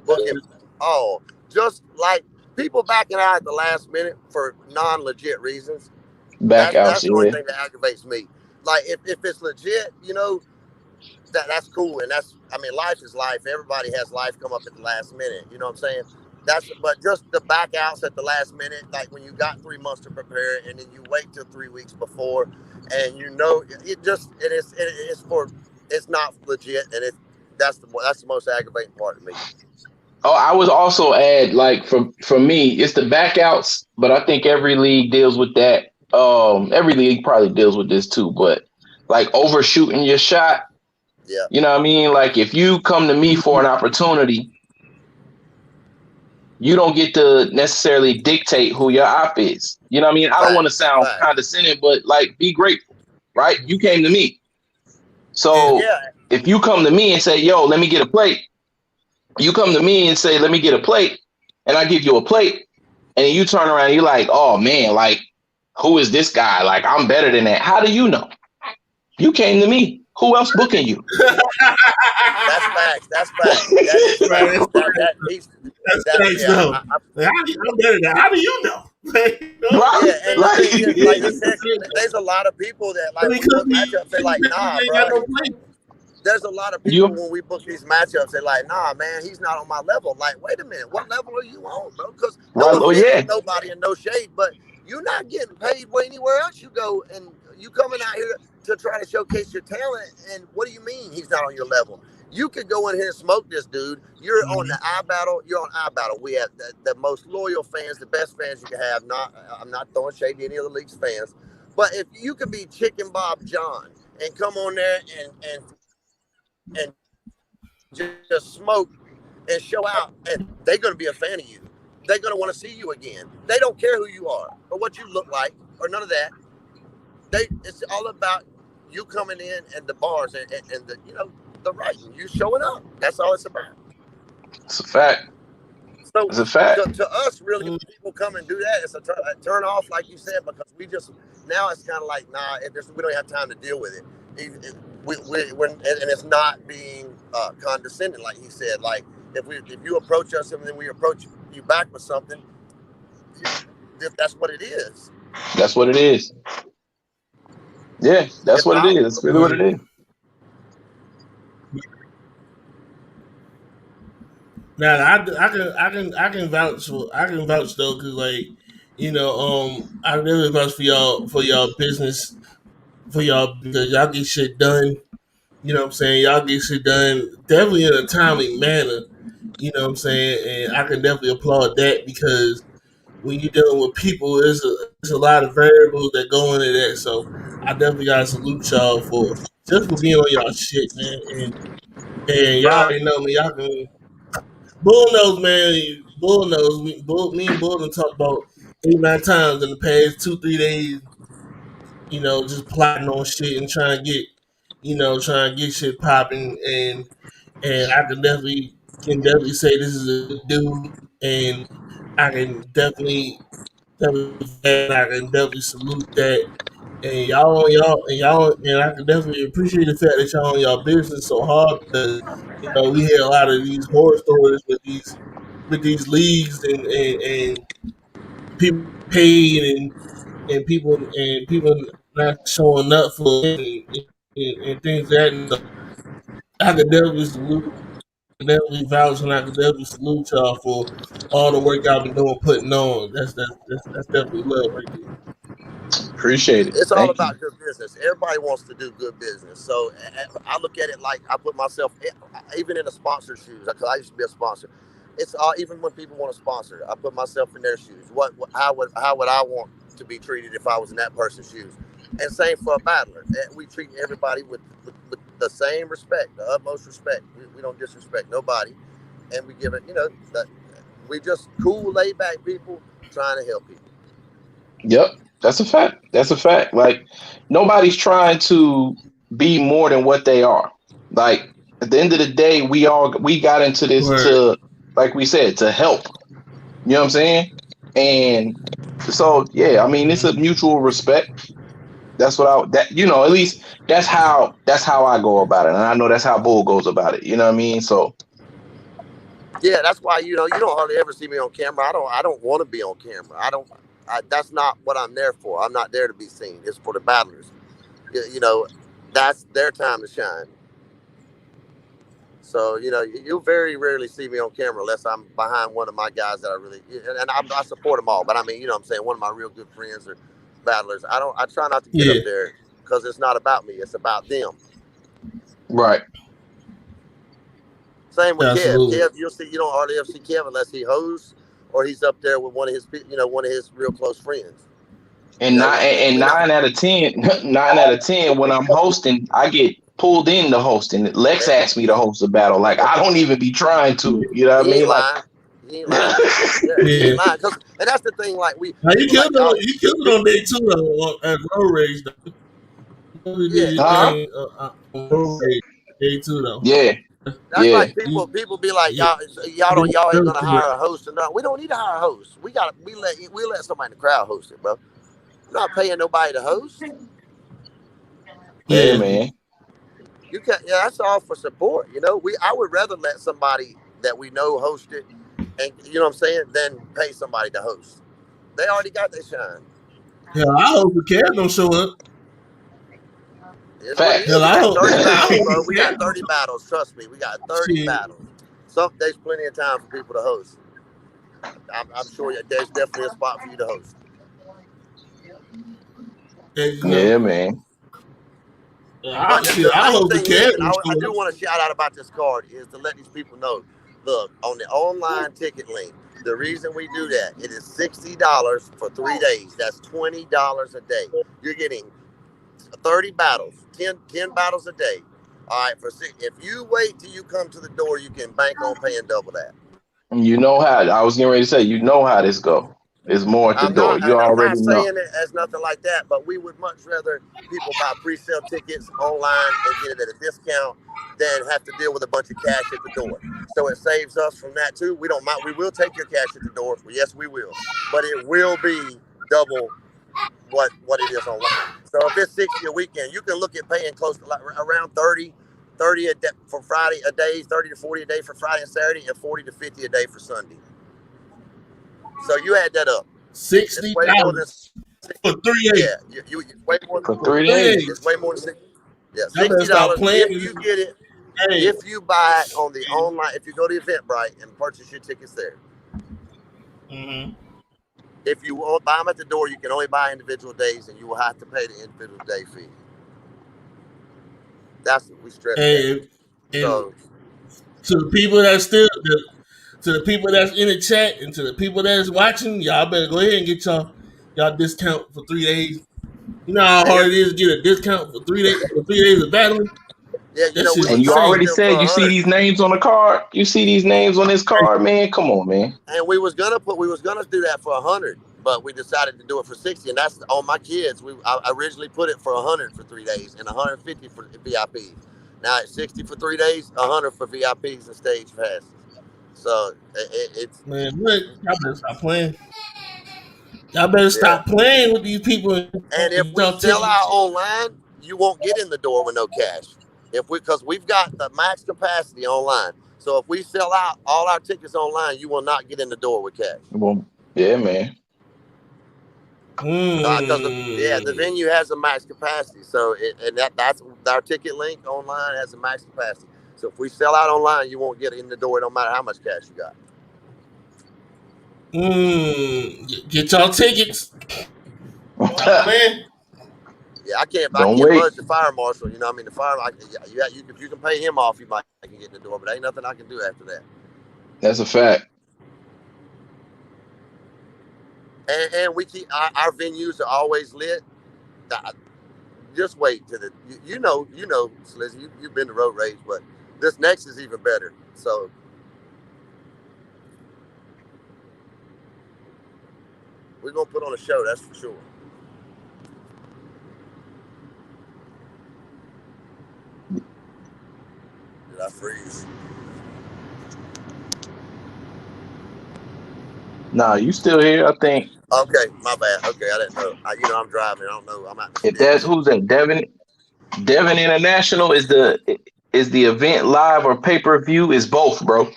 booking. Oh, just like people backing out at the last minute for non-legit reasons. That's the only thing that aggravates me. Like if it's legit, you know, that's cool, and life is life. Everybody has life come up at the last minute. You know what I'm saying? But just the back outs at the last minute, like when you got 3 months to prepare and then you wait till 3 weeks before, and it's not legit, and that's the most aggravating part of me. Oh, I would also add, like for me, it's the backouts, but I think every league deals with that. Every league probably deals with this too, but like overshooting your shot. Yeah. You know what I mean? Like if you come to me for an opportunity, you don't get to necessarily dictate who your op is. You know what I mean? I don't want to sound condescending, but like be grateful, right? You came to me. So if you come to me and say, yo, let me get a plate, you come to me and say, let me get a plate, and I give you a plate, and you turn around and you're like, oh man, like, who is this guy? Like, I'm better than that. How do you know? You came to me. Who else booking you? That's facts. That's facts. That is facts. That's facts, though. I'm better than. How do you know? Right? Yeah, and the thing is, like he said, there's a lot of people that like when we book matchups, they're like, nah, bro. There's a lot of people when we book these matchups, they're like, nah, man, he's not on my level. Like, wait a minute, what level are you on, bro? Because nobody in no shade, but you're not getting paid anywhere else you go, and you coming out here to try to showcase your talent. And what do you mean he's not on your level? You could go in here and smoke this dude. You're on the iBattle. You're on iBattle. We have the most loyal fans, the best fans you can have. I'm not throwing shade to any of the league's fans, but if you could be Chicken Bob John and come on there and just smoke and show out, and they're going to be a fan of you. They're going to want to see you again. They don't care who you are or what you look like or none of that. It's all about you coming in and the bars and the the writing, you showing up. That's all it's about. It's a fact. So it's a fact. To us, really, when people come and do that, it's a turn off, like you said, because now it's kind of like, nah, we don't have time to deal with it. And it's not being condescending, like he said. Like if you approach us and then we approach you back with something, that's what it is. That's what it is. Yeah, that's what it is. That's really what it is. Now I can vouch though, because like I really vouch for y'all business, for y'all, because y'all get shit done. You know what I'm saying? Y'all get shit done definitely in a timely manner. You know what I'm saying? And I can definitely applaud that, because when you're dealing with people, there's a lot of variables that go into that. So I definitely gotta salute y'all for being on y'all shit, man. And y'all already know me. Y'all can Bull knows, man. Bull knows. Me and Bull done talked about 8-9 times in the past 2-3 days. Just plotting on shit and trying to get shit popping. And I can definitely say this is a good dude, and I can definitely salute that. And I can definitely appreciate the fact that y'all on y'all business so hard, because we hear a lot of these horror stories with these leagues, and people paid, and people not showing up for it, and things like that. And so I could definitely vouch, and I could definitely salute y'all for all the work y'all been doing, putting on. That's definitely love right there. Appreciate it. It's all about good business. Everybody wants to do good business. So I look at it like I put myself, even in the sponsor shoes, because I used to be a sponsor. It's even when people want to sponsor, I put myself in their shoes. How would I want to be treated if I was in that person's shoes? And same for a battler. We treat everybody with the same respect, the utmost respect. We don't disrespect nobody, and we give it. We just cool, laid back people trying to help people. Yep, that's a fact. That's a fact. Like, nobody's trying to be more than what they are. Like, at the end of the day, we got into this to, like we said, to help. You know what I'm saying? And so, yeah, I mean, it's a mutual respect. That's what at least that's how I go about it. And I know that's how Bull goes about it. You know what I mean? So yeah, that's why you don't hardly ever see me on camera. I don't want to be on camera. That's not what I'm there for. I'm not there to be seen. It's for the battlers. That's their time to shine. So, you'll very rarely see me on camera unless I'm behind one of my guys that I really, and I support them all. But I mean, what I'm saying, one of my real good friends or battlers. I try not to get up there because it's not about me. It's about them. Right. Same with Absolutely. Kev. You'll see, you don't hardly ever see Kev unless he hosts or he's up there with one of his real close friends. And nine out of 10, when I'm hosting, I get pulled into hosting. Lex asked me to host a battle. Like, I don't even be trying to. You know what I mean? Like, he ain't lying. He ain't lying. And that's the thing. Like you killed it on day 2 though, at Road Rage. Road Rage day 2 though. Yeah. That's like people be like, y'all ain't gonna hire a host or not. We don't need to hire a host. We let somebody in the crowd host it, bro. I'm not paying nobody to host. Yeah, man. You can that's all for support. I would rather let somebody that we know host it, and you know what I'm saying, than pay somebody to host. They already got their shine. Hell, I hope the Kev don't show up. Fact. Hell, We I got hope 30 battles, bro. We Yeah. got 30 battles. Trust me, we got 30 battles. There's plenty of time for people to host. I'm sure there's definitely a spot for you to host. Yeah, man. But the main thing is, and I do want to shout out about this card is to let these people know. Look, on the online ticket link, the reason we do that, it is $60 for 3 days. That's $20 a day. You're getting 30 battles, 10 battles a day. All right, if you wait till you come to the door, you can bank on paying double that. You know how I was getting ready to say. You know how this go. There's more at the door. You already know. I'm not saying it as nothing like that, but we would much rather people buy pre-sale tickets online and get it at a discount than have to deal with a bunch of cash at the door. So it saves us from that too. We don't mind. We will take your cash at the door. Well, yes, we will, but it will be double what it is online. So if it's 60 a weekend, you can look at paying close to around 30 a day for Friday a day, 30 to 40 a day for Friday and Saturday, and 40 to 50 a day for Sunday. So you add that up. $60 for 3 days. Yeah, you way more for 3 days. It's way more than 60. Yeah, $60 if you get it. If you buy it on the online, if you go to Eventbrite and purchase your tickets there. Mm-hmm. If you won't buy them at the door, you can only buy individual days, and you will have to pay the individual day fee. That's what we stress. So, to the people to the people that's in the chat and to the people that's watching, y'all better go ahead and get y'all discount for 3 days. You know how hard it is to get a discount for 3 days of battling. Yeah, and you already said you see these names on the card. You see these names on this card, man. Come on, man. And we was gonna do that for 100, but we decided to do it for 60, and that's on my kids. I originally put it for 100 for 3 days and 150 for VIPs. Now it's 60 for 3 days, 100 for VIPs and stage passes. So it's man. Look, y'all better stop playing. Y'all better stop playing with these people. And if we sell out online, you won't get in the door with no cash. Because we've got the max capacity online. So if we sell out all our tickets online, you will not get in the door with cash. Well, yeah, man. The venue has a max capacity. So that's our ticket link online has a max capacity. So if we sell out online, you won't get in the door no matter how much cash you got. Get y'all tickets. Man. Yeah, I can't wait. budge the fire marshal. You know what I mean? The fire, if you can pay him off, you might can get in the door, but ain't nothing I can do after that. That's a fact. And we keep our venues are always lit. Just wait till you know, Slizzy, you've been to Road Rage, but this next is even better. So we're gonna put on a show, that's for sure. Did I freeze? Nah, you still here? I think. Okay, my bad. Okay, I didn't know. I'm driving. I don't know. I'm out. If that's who's that? Devin International is the event live or pay-per-view? Is both, bro.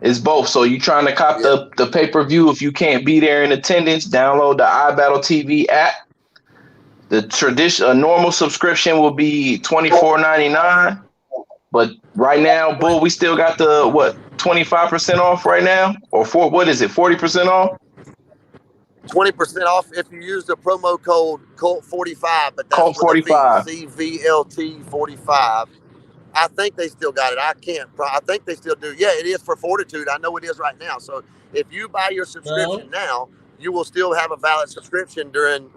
It's both. So you trying to cop the pay-per-view? If you can't be there in attendance, download the iBattle TV app. A normal subscription will be $24.99. But right now, Bull, we still got the 25% off right now, or what is it, 40% off? 20% off if you use the promo code COLT45, but that's Colt with a V, 45. CVLT45. I think they still got it. I think they still do. Yeah, it is for Fortitude. I know it is right now. So if you buy your subscription now, you will still have a valid subscription during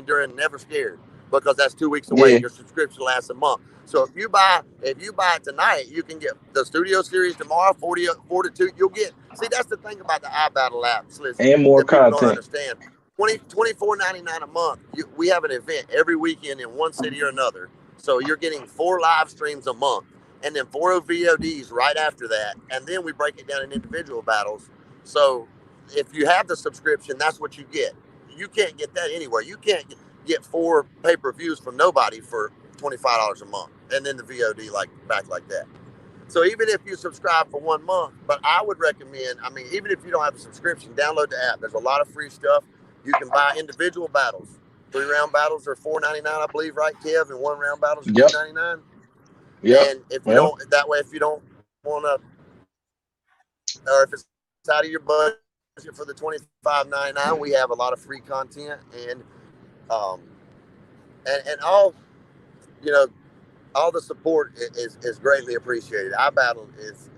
during Never Scared, because that's 2 weeks away. Yeah. Your subscription lasts a month. So if you buy it tonight, you can get the Studio Series tomorrow, Fortitude. You'll get. See, that's the thing about the iBattle app, Slizzy, And more that people don't content. understand. $24.99 a month. We have an event every weekend in one city or another. So you're getting 4 live streams a month, and then 4 VODs right after that, and then we break it down in individual battles. So if you have the subscription, that's what you get. You can't get that anywhere. You can't get 4 pay-per-views from nobody for $25 a month, and then the VOD back like that. So even if you subscribe for 1 month, but I would recommend, even if you don't have a subscription, download the app. There's a lot of free stuff. You can buy individual battles. 3-round battles are $4.99, I believe, right, Kev? And 1-round battles are $2.99. Yep. And if you don't, that way, if you don't want to, or if it's out of your budget for the $25.99, we have a lot of free content and all, all the support is greatly appreciated. iBattle is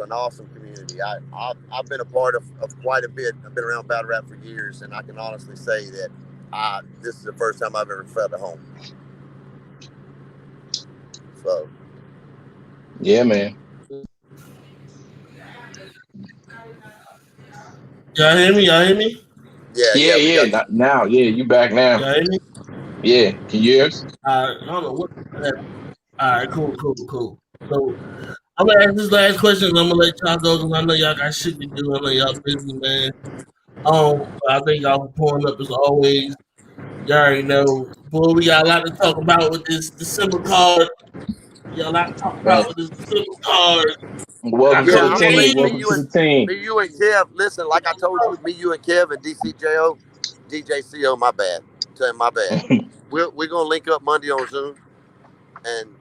an awesome community. I've been a part of quite a bit. I've been around battle rap for years, and I can honestly say that this is the first time I've ever felt at home. So, yeah, man. Y'all hear me? Yeah. Now, you back now. Y'all hear me? Yeah, can you hear us? I don't know what. All right, cool. So I'm gonna ask this last question. And I'm gonna let y'all go because I know y'all got shit to do. I know y'all busy, man. I think y'all for pulling up as always. You already know, boy. We got a lot to talk about with this December card. We got a lot to talk about with this December card. Welcome to the team. Welcome to the team. Me, you, and Kev. Listen, like I told you, me, you, and Kev, and DJCO. My bad. Tell him my bad. We're gonna link up Monday on Zoom. And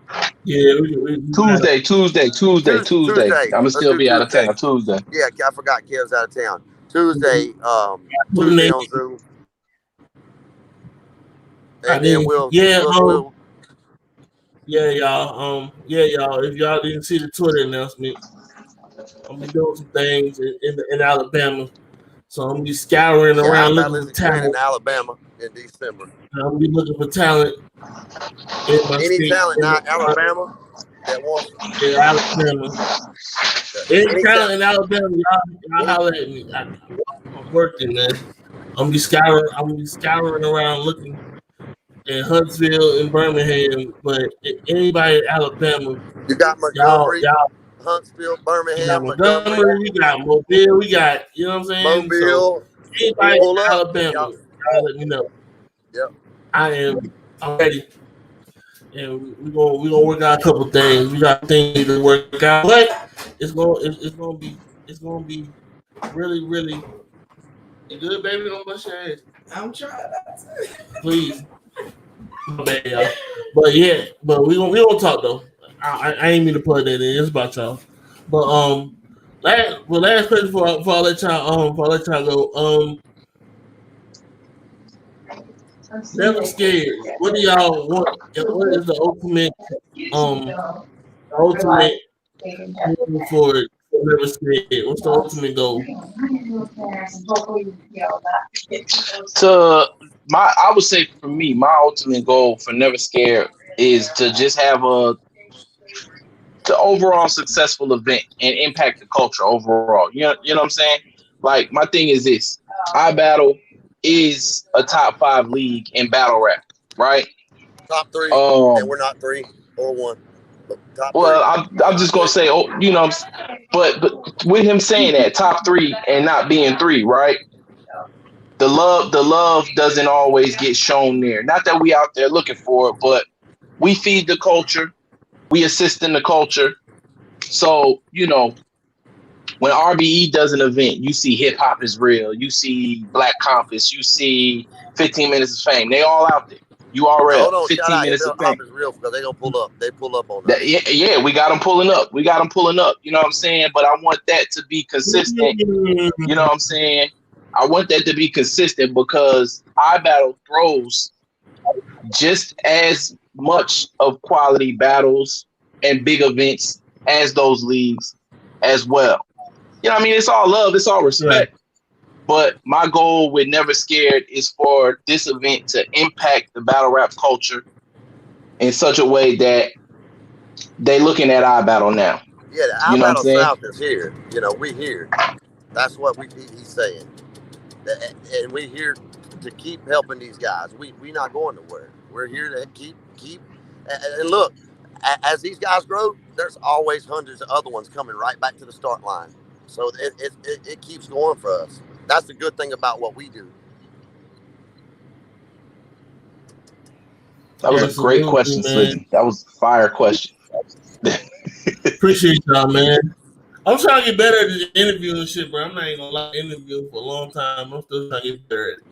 Tuesday. I'm gonna still be out of town Tuesday. Yeah, I forgot Kev's out of town. Tuesday on Zoom. And then we'll y'all. If y'all didn't see the Twitter announcement, I'm gonna be doing some things in Alabama. So I'm gonna be scouring around looking for talent in Alabama in December. I'm gonna be looking for talent. Any talent now, Alabama that wants Alabama. Any talent in Alabama, y'all holler at me. I'm working, man. I'm gonna be scouring around looking in Huntsville and Birmingham, but anybody in Alabama, you got Montgomery, Huntsville, Birmingham, Montgomery, we got Mobile, we got, you know what I'm saying? Mobile, so anybody in Alabama, y'all let me know. Yep. I'm ready. And we're gonna work out a couple things. We got things to work out, but it's gonna be really, really good, baby. Don't bust your ass. I'm trying. Please. My bad, y'all. But we gonna talk though. I ain't mean to plug that in. It's about y'all. But last question before I let y'all go. Never Scared. What do y'all want? What is the ultimate for Never Scared? What's the ultimate goal? I would say for me, my ultimate goal for Never Scared is to just have the overall successful event and impact the culture overall. You know what I'm saying? Like, my thing is this: iBattle is a top 5 league in battle rap, right? Top 3, and we're not 3 or 1. I'm just gonna say, but with him saying that top 3 and not being 3, right? The love doesn't always get shown there. Not that we out there looking for it, but we feed the culture, we assist in the culture. So, when RBE does an event, you see Hip Hop is Real, you see Black Compass, you see 15 Minutes of Fame. They all out there. URL, Hold on, shout 15 out minutes Hip of fame. Hop is real because they gonna pull up. They pull up on us. Yeah, we got them pulling up. You know what I'm saying? But I want that to be consistent. You know what I'm saying? I want that to be consistent because iBattle throws just as much of quality battles and big events as those leagues as well. You know what I mean? It's all love. It's all respect. Right. But my goal with Never Scared is for this event to impact the battle rap culture in such a way that they looking at iBattle now. Yeah, the You know what I'm iBattle saying? South is here. You know, we here. That's what he's saying. And we here to keep helping these guys. We not going nowhere. We're here to keep. And look, as these guys grow, there's always hundreds of other ones coming right back to the start line. So it keeps going for us. That's the good thing about what we do. That was a great question, Slizzy. That was a fire question. Appreciate y'all, man. I'm trying to get better at this interview and shit, bro. I'm not even gonna lie, interview for a long time. I'm still trying to get better at it.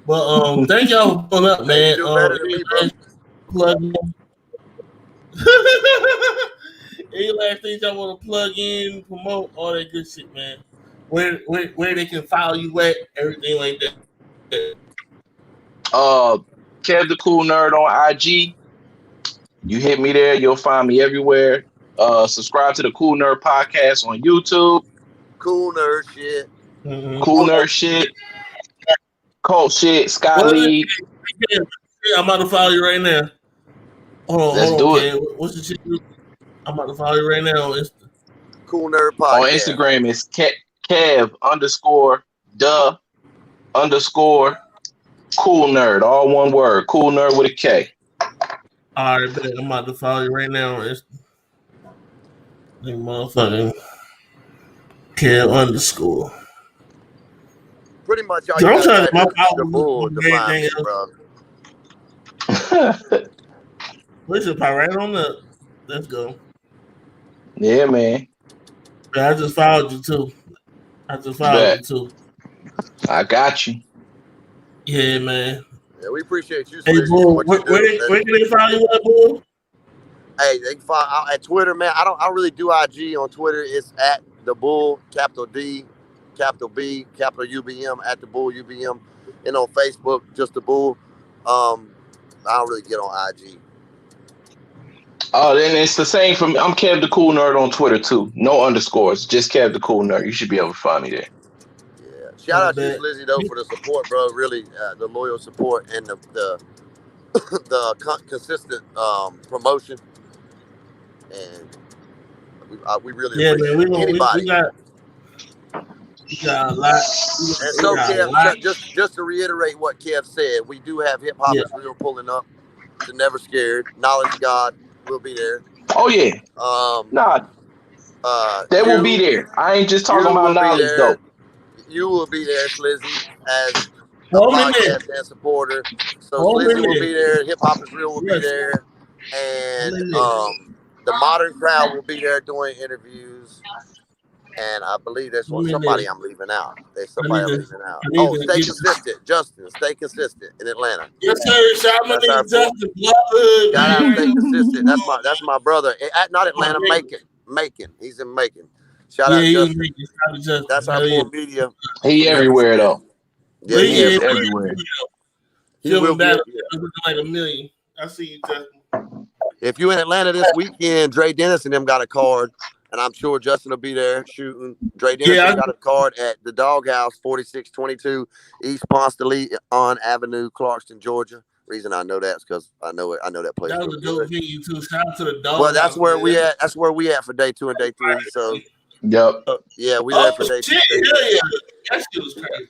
But thank y'all for pulling up, man. You do better than me, bro. Plug in. Any last things y'all want to plug in, promote, all that good shit, man. Where they can follow you at, everything like that. Kev the Cool Nerd on IG. You hit me there, you'll find me everywhere. Subscribe to the Cool Nerd Podcast on YouTube. Cool Nerd shit. Mm-hmm. Cool Nerd shit. Cold shit. Sky League. I'm about to follow you right now. Hold on, Kev. What's the shit? I'm about to follow you right now on Insta. Cool Nerd Podcast. On Instagram is Kev _the_ Cool Nerd. All one word. Cool Nerd with a K. All right, bet. I'm about to follow you right now on Insta. Motherfucking Kev _ Pretty much all I'm you trying to the bull to find me, bro. Let's just pop right on up. Let's go. Yeah, man. I just followed you too. I got you. Yeah, man. Yeah, we appreciate you. Hey, Bull, where can they follow you at, Bull? Hey, they can follow at Twitter, man. I don't really do IG on Twitter. It's at the Bull, capital D, capital B, capital UBM, at the Bull UBM. And on Facebook, just the Bull. I don't really get on IG. Oh, then it's the same for me. I'm Kev the Cool Nerd on Twitter too. No underscores, just Kev the Cool Nerd. You should be able to find me there. Yeah. Shout out to you, Slizzy, though, for the support, bro. Really, the loyal support and the consistent promotion. And we really appreciate anybody. We got a lot. And so, Kev, just to reiterate what Kev said, we do have Hip Hop is Real pulling up to Never Scared. Knowledge of God will be there. Oh yeah. They will be there. I ain't just talking about knowledge though. You will be there, Slizzy, as a podcast and supporter. So Slizzy will be there. Hip Hop is Real will be there, and the modern crowd will be there doing interviews. And I believe there's somebody I'm leaving out. There's somebody I'm leaving out. Oh, stay consistent, Justin. Stay consistent in Atlanta. Yes, sir. Shout out to Justin. Shout out, stay consistent. That's my brother. Not Atlanta, Macon. He's in Macon. Shout out Justin. That's our full media. He everywhere though. Yeah, he is everywhere. He will be like a million. I see you, Justin. If you in Atlanta this weekend, Dre Dennis and them got a card. And I'm sure Justin will be there shooting. Dre Dennis got a card at the Doghouse, 4622 East Ponce de Leon Avenue, Clarkston, Georgia. Reason I know that is because I know that place. That was a dope venue too. Shout out to the Doghouse. Well, that's where we at. That's where we at for day 2 and day 3. So, yep. Yeah, we there for day 2. Yeah. That shit was crazy.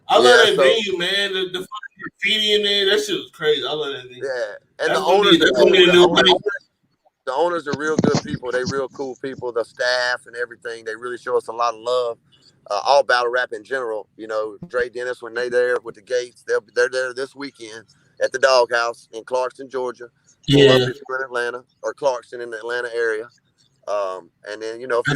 I love that venue, man. The fucking graffiti in there. That shit was crazy. I love that venue. Yeah, and the owners are real good people. They real cool people. The staff and everything. They really show us a lot of love. All battle rap in general. You know, Dre Dennis, when they there with the Gates, they're there this weekend at the Doghouse in Clarkston, Georgia. Yeah. If you're in Atlanta or Clarkston in the Atlanta area. And then, you know, if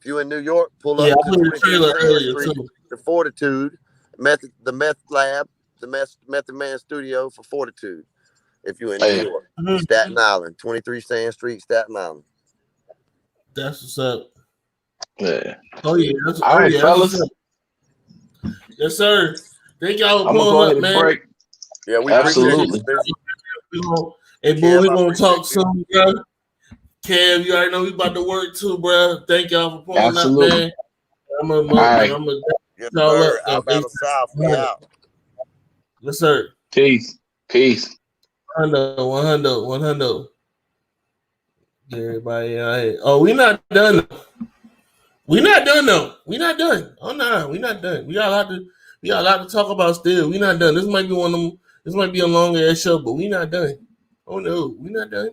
you're in New York, pull up to the trailer earlier too. The Fortitude, the Meth Lab, the Method Man studio for Fortitude. If you're in New York, Staten Island, 23 Sand Street, Staten Island. That's what's up. Yeah. Oh yeah. All right, fellas. Yes, sir. Thank y'all for I'm gonna go pulling ahead up, and man. break. Yeah, we Absolutely. Hey, boy, we gonna talk soon, bro. Kev, you already know we about to work too, bro. Thank y'all for pulling up, man. I'm gonna yes, y'all sir. up. iBattle South, we out. Yes, sir. Peace. 100. Get everybody out here. Oh, we not done. We not done though. We not done. Oh no, we not done. We got a lot to talk about still. We not done. This might be one of them. This might be a long ass show, but we not done. Oh no, we not done.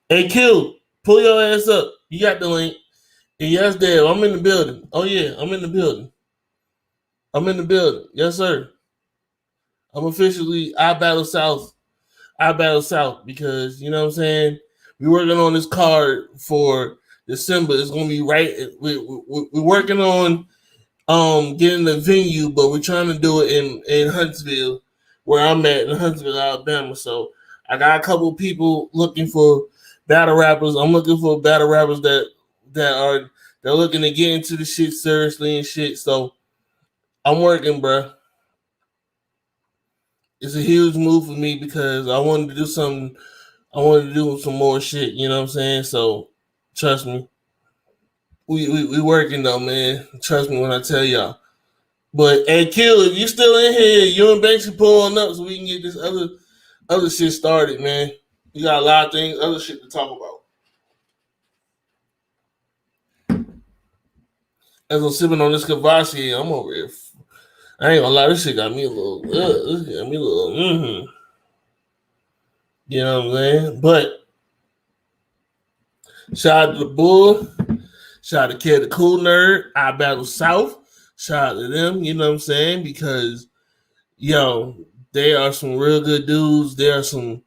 Hey, Q, pull your ass up. You got the link. And yes, Dave, I'm in the building. Oh yeah, I'm in the building. Yes, sir. I'm officially iBattle South because you know what I'm saying. We're working on this card for December. It's gonna be right. We're working on getting the venue, but we're trying to do it in Huntsville, where I'm at in Huntsville, Alabama. So I got a couple people looking for battle rappers. I'm looking for battle rappers they're looking to get into the shit seriously and shit. So I'm working, bro. It's a huge move for me because I wanted to do something. I wanted to do some more shit. You know what I'm saying? So trust me. We working though, man. Trust me when I tell y'all. But hey, Kill, if you still in here, you and Banks should pull on up so we can get this other shit started, man. We got a lot of things, other shit to talk about. As I'm sipping on this Kavashi, I'm over here. I ain't gonna lie, this shit got me a little. You know what I'm saying? But shout out to the Bull. Shout out to Kid the Cool Nerd. iBattle South. Shout out to them. You know what I'm saying? Because they are some real good dudes. They are some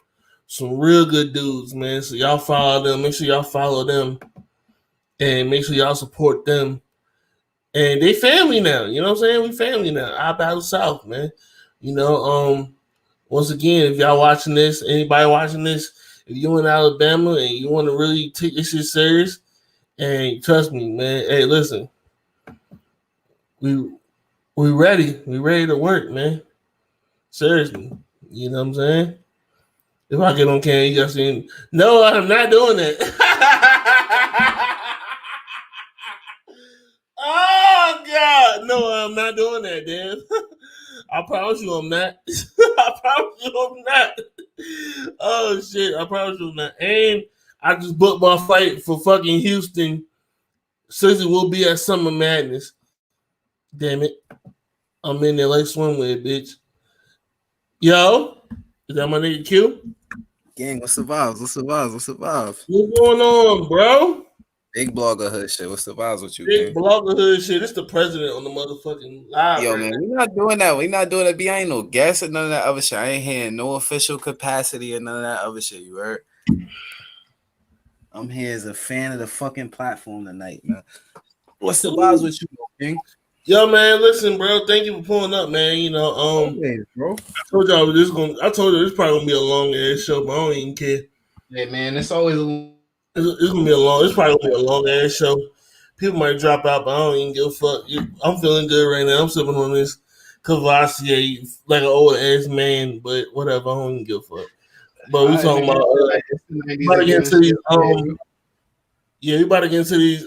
real good dudes, man. So y'all follow them. Make sure y'all follow them, and make sure y'all support them. And they family now. You know what I'm saying? We family now. iBattle South, man. Once again, if y'all watching this, anybody watching this, if you in Alabama and you want to really take this shit serious, and trust me, man. Hey, listen, we ready. We ready to work, man. Seriously, you know what I'm saying? If I get on camera, you guys saying, no, I'm not doing that. Oh God, no, I'm not doing that, Dan. I promise you I'm not. I promise you I'm not. Oh shit, I promise you I'm not. And I just booked my flight for fucking Houston. Slizzy will be at Summer Madness. Damn it. I'm in there like swimwear, bitch. Yo, is that my nigga Q? Gang, what's the vibes? What's the vibes? What's going on, bro? Big blogger hood shit. What's the vibes with you, Big gang? blogger hood shit. It's the president on the motherfucking live. Yo, man, we not doing that. We not doing that. I ain't no guest or none of that other shit. I ain't hearing no official capacity or none of that other shit. You heard? I'm here as a fan of the fucking platform tonight, man. What's the vibes with you, gang? Yo, man, listen, bro. Thank you for pulling up, man. Bro. I told y'all this probably gonna be a long ass show, but I don't even care. Hey, man, it's always it's gonna be it's probably gonna be a long ass show. People might drop out, but I don't even give a fuck. I'm feeling good right now. I'm sipping on this Cavassier like an old ass man, but whatever. I don't even give a fuck. But we talking about we about to get into these we about to get into these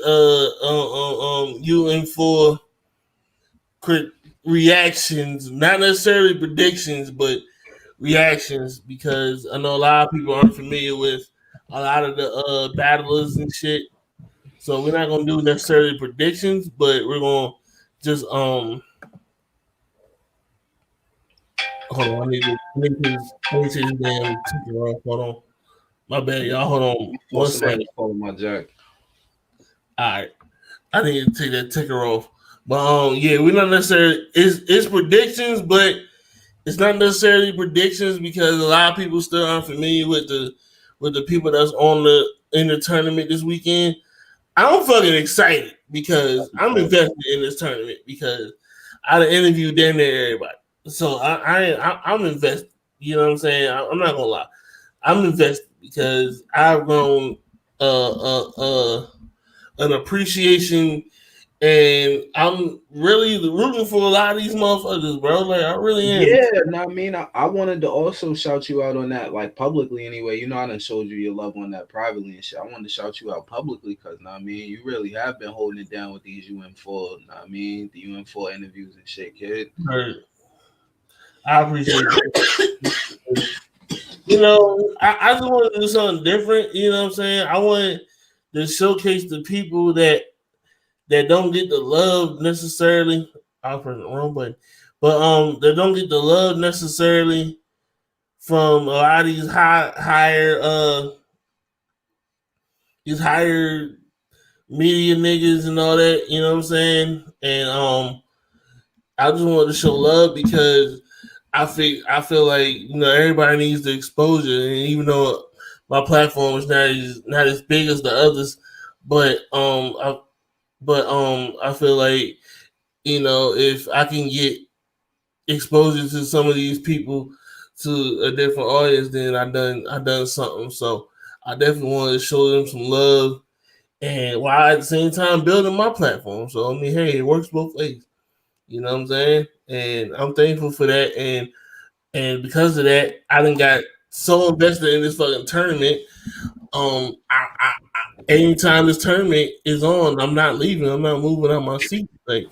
UN4 reactions, not necessarily predictions, but reactions, because I know a lot of people aren't familiar with a lot of the battlers and shit. So we're not gonna do necessarily predictions, but we're gonna just hold on. I need to take this damn ticker off. Hold on. My bad, y'all. Hold on. 1 second. Follow my jack. All right. I need to take that ticker off. But we're not necessarily it's predictions, but it's not necessarily predictions because a lot of people still aren't familiar with the people that's in the tournament this weekend. I'm fucking excited because I'm invested in this tournament because I interviewed damn near everybody. So I'm invested. You know what I'm saying? I'm not gonna lie. I'm invested because I've grown an appreciation, and I'm really rooting for a lot of these motherfuckers, bro. Like I really am. Yeah, no, I mean, I wanted to also shout you out on that, like publicly anyway. You know, I done showed you your love on that privately and shit. I wanted to shout you out publicly because, I mean, you really have been holding it down with these UM4, I mean, the UM4 interviews and shit, kid. Right. I appreciate it. You know, I just want to do something different. You know what I'm saying? I want to showcase the people that don't get the love necessarily. I pressed the wrong button, but they don't get the love necessarily from a lot of these higher media niggas and all that. You know what I'm saying? And I just wanted to show love because I feel like everybody needs the exposure, and even though my platform is not as big as the others, but I feel like if I can get exposure to some of these people to a different audience, then I done something. So I definitely wanted to show them some love, and while at the same time building my platform. So I mean, hey, it works both ways. You know what I'm saying? And I'm thankful for that. And because of that, I done got so invested in this fucking tournament. Anytime this tournament is on, I'm not leaving. I'm not moving out my seat. Like,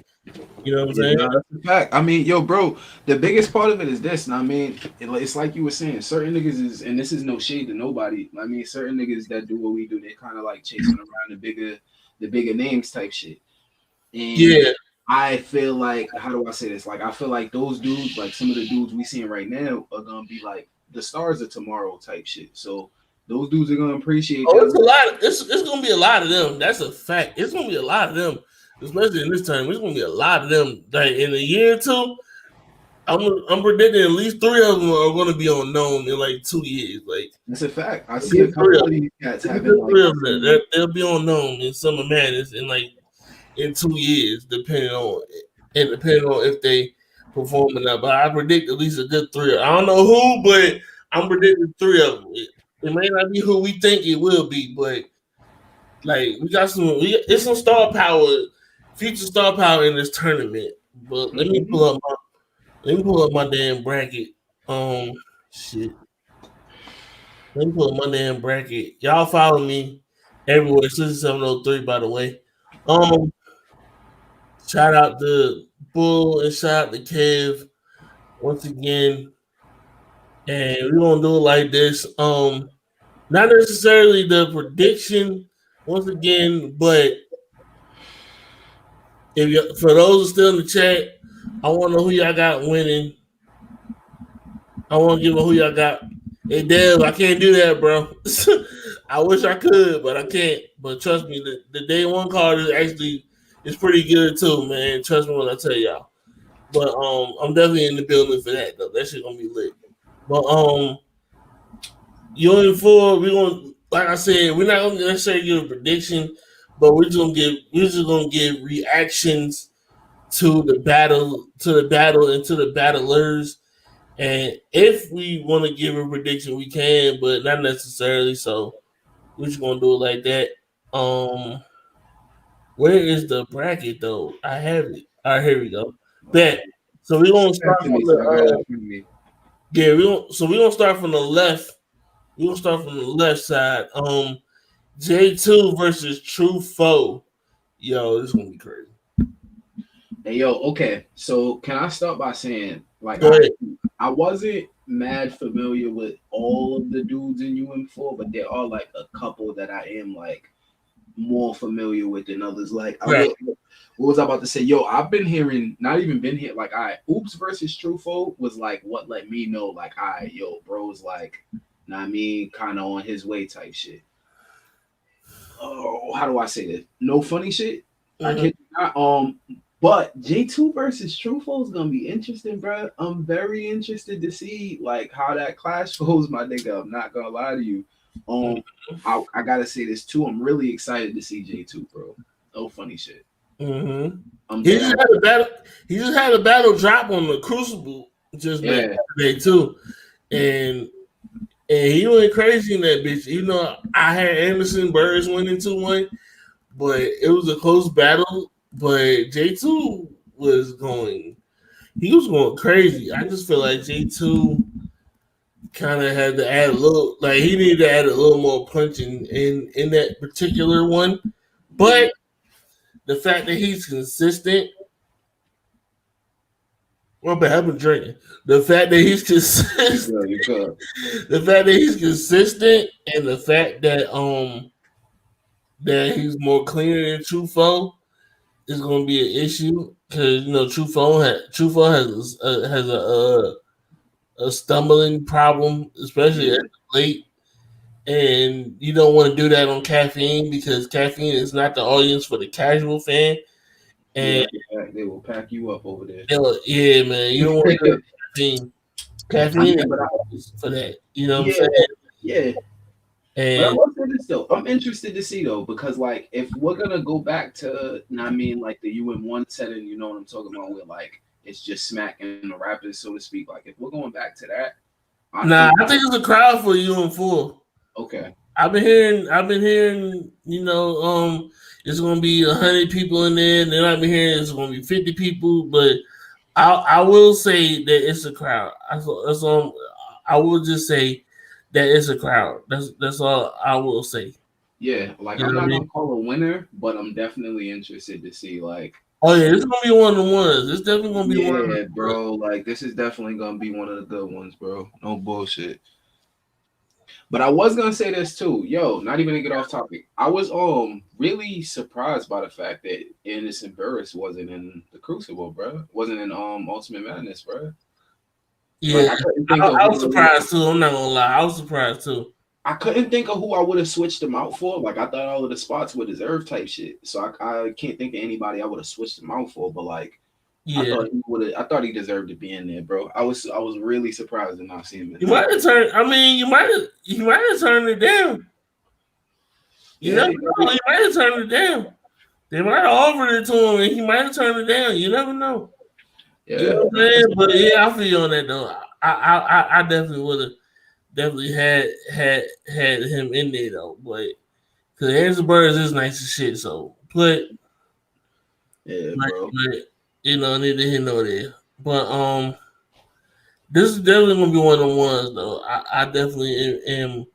you know what I'm saying? No, that's a fact. I mean, yo, bro, the biggest part of it is this. And I mean, it's like you were saying, certain niggas is, and this is no shade to nobody. I mean, certain niggas that do what we do, they kind of like chasing around the bigger names type shit. And yeah, I feel like, how do I say this? Like, I feel like those dudes, like some of the dudes we seeing right now, are gonna be like the stars of tomorrow type shit. So those dudes are gonna appreciate. Oh, it's a lot. It's gonna be a lot of them. That's a fact. It's gonna be a lot of them, especially in this time. It's gonna be a lot of them. Like in a year or two, I'm predicting at least 3 of them are gonna be unknown in like 2 years. Like that's a fact. I see a couple of these cats having like, they'll be unknown in Summer Madness in 2 years, depending on if they perform or not. But I predict at least a good 3. I don't know who, but I'm predicting 3 of them. It may not be who we think it will be, but like it's some star power, future star power in this tournament. But let me pull up my damn bracket. Shit. Let me pull up my damn bracket. Y'all follow me everywhere. 6703, by the way. Shout out to Bull and shout out to Kev once again. And we're gonna do it like this. Not necessarily the prediction once again, but for those who are still in the chat, I want to know who y'all got winning. I want to give a who y'all got. Hey, Dev, I can't do that, bro. I wish I could, but I can't. But trust me, the day one card is pretty good too, man. Trust me when I tell y'all. But I'm definitely in the building for that though. That shit gonna be lit. But UM4, we're gonna, like I said, we're not gonna necessarily give a prediction, but we're just gonna give reactions to the battle, and to the battlers. And if we want to give a prediction, we can, but not necessarily. So we're just gonna do it like that. Where is the bracket though? I have it. All right, here we go. Bet. So we're gonna start from the we're gonna start from the left. We're gonna start from the left side. J2 versus True Foe. Yo, this is gonna be crazy. Hey, yo, okay. So can I start by saying, like, I wasn't mad familiar with all of the dudes in UM4, but there are like a couple that I am like more familiar with than others. Like, what was I about to say? Yo, I've been hearing, not even been here. Like, Oops versus True Foe was like what let me know, like, yo, bro's like, know what I mean, kind of on his way type shit. Oh, how do I say this? No funny shit. I kid you not. But J2 versus True Foe is gonna be interesting, bro. I'm very interested to see like how that clash goes, my nigga. I'm not gonna lie to you. I gotta say this too. I'm really excited to see J2, bro. No funny shit. He just had a battle drop on the Crucible just met today too, and he went crazy in that bitch. You know, I had Anderson Burris winning 2-1, but it was a close battle. But J2 was going crazy. I just feel like J2 kind of had to add a little, like he needed to add a little more punch in that particular one. But the fact that he's consistent. Well, but I've been drinking. The fact that he's consistent, the fact that he's consistent, and the fact that that he's more cleaner than Truffaut is going to be an issue because Truffaut has a stumbling problem, especially at late, and you don't want to do that on caffeine because caffeine is not the audience for the casual fan. And they will pack you up over there. Yeah, man, you don't want to do caffeine. Caffeine for that, you know what I'm saying? Yeah. And but I will say this though, I'm interested to see though, because like if we're gonna go back to, like the UN1 setting, you know what I'm talking about, where like it's just smacking the rappers, so to speak. Like if we're going back to that, I think it's a crowd for UN4. Okay. I've been hearing, it's gonna be 100 people in there, and then I've been hearing it's gonna be 50 people, but I will say that it's a crowd. I will just say that it's a crowd. That's all I will say. Yeah, like I'm not gonna call a winner, but I'm definitely interested to see like. Oh yeah, it's gonna be one of the ones. It's definitely gonna be one. Yeah, bro. Like this is definitely gonna be one of the good ones, bro. No bullshit. But I was gonna say this too, yo. Not even to get off topic. I was really surprised by the fact that Anderson Burris wasn't in the Crucible, bro. Wasn't in Ultimate Madness, bro. Yeah, like, I was surprised too. I'm not gonna lie, I was surprised too. I couldn't think of who I would have switched him out for. Like I thought all of the spots were deserved type shit. So I can't think of anybody I would have switched him out for. But like, yeah, I thought he deserved to be in there, bro. I was really surprised to not see him. You might have turned. I mean, you might have turned it down. You never know. He might have turned it down. They might have offered it to him, and he might have turned it down. You never know. Yeah, you know what I'm saying? But yeah, I feel you on that though. I definitely would have had him in there though, but because Anderson Burris is nice as shit. So, but bro. Neither here nor there. But this is definitely gonna be one of the ones though. I definitely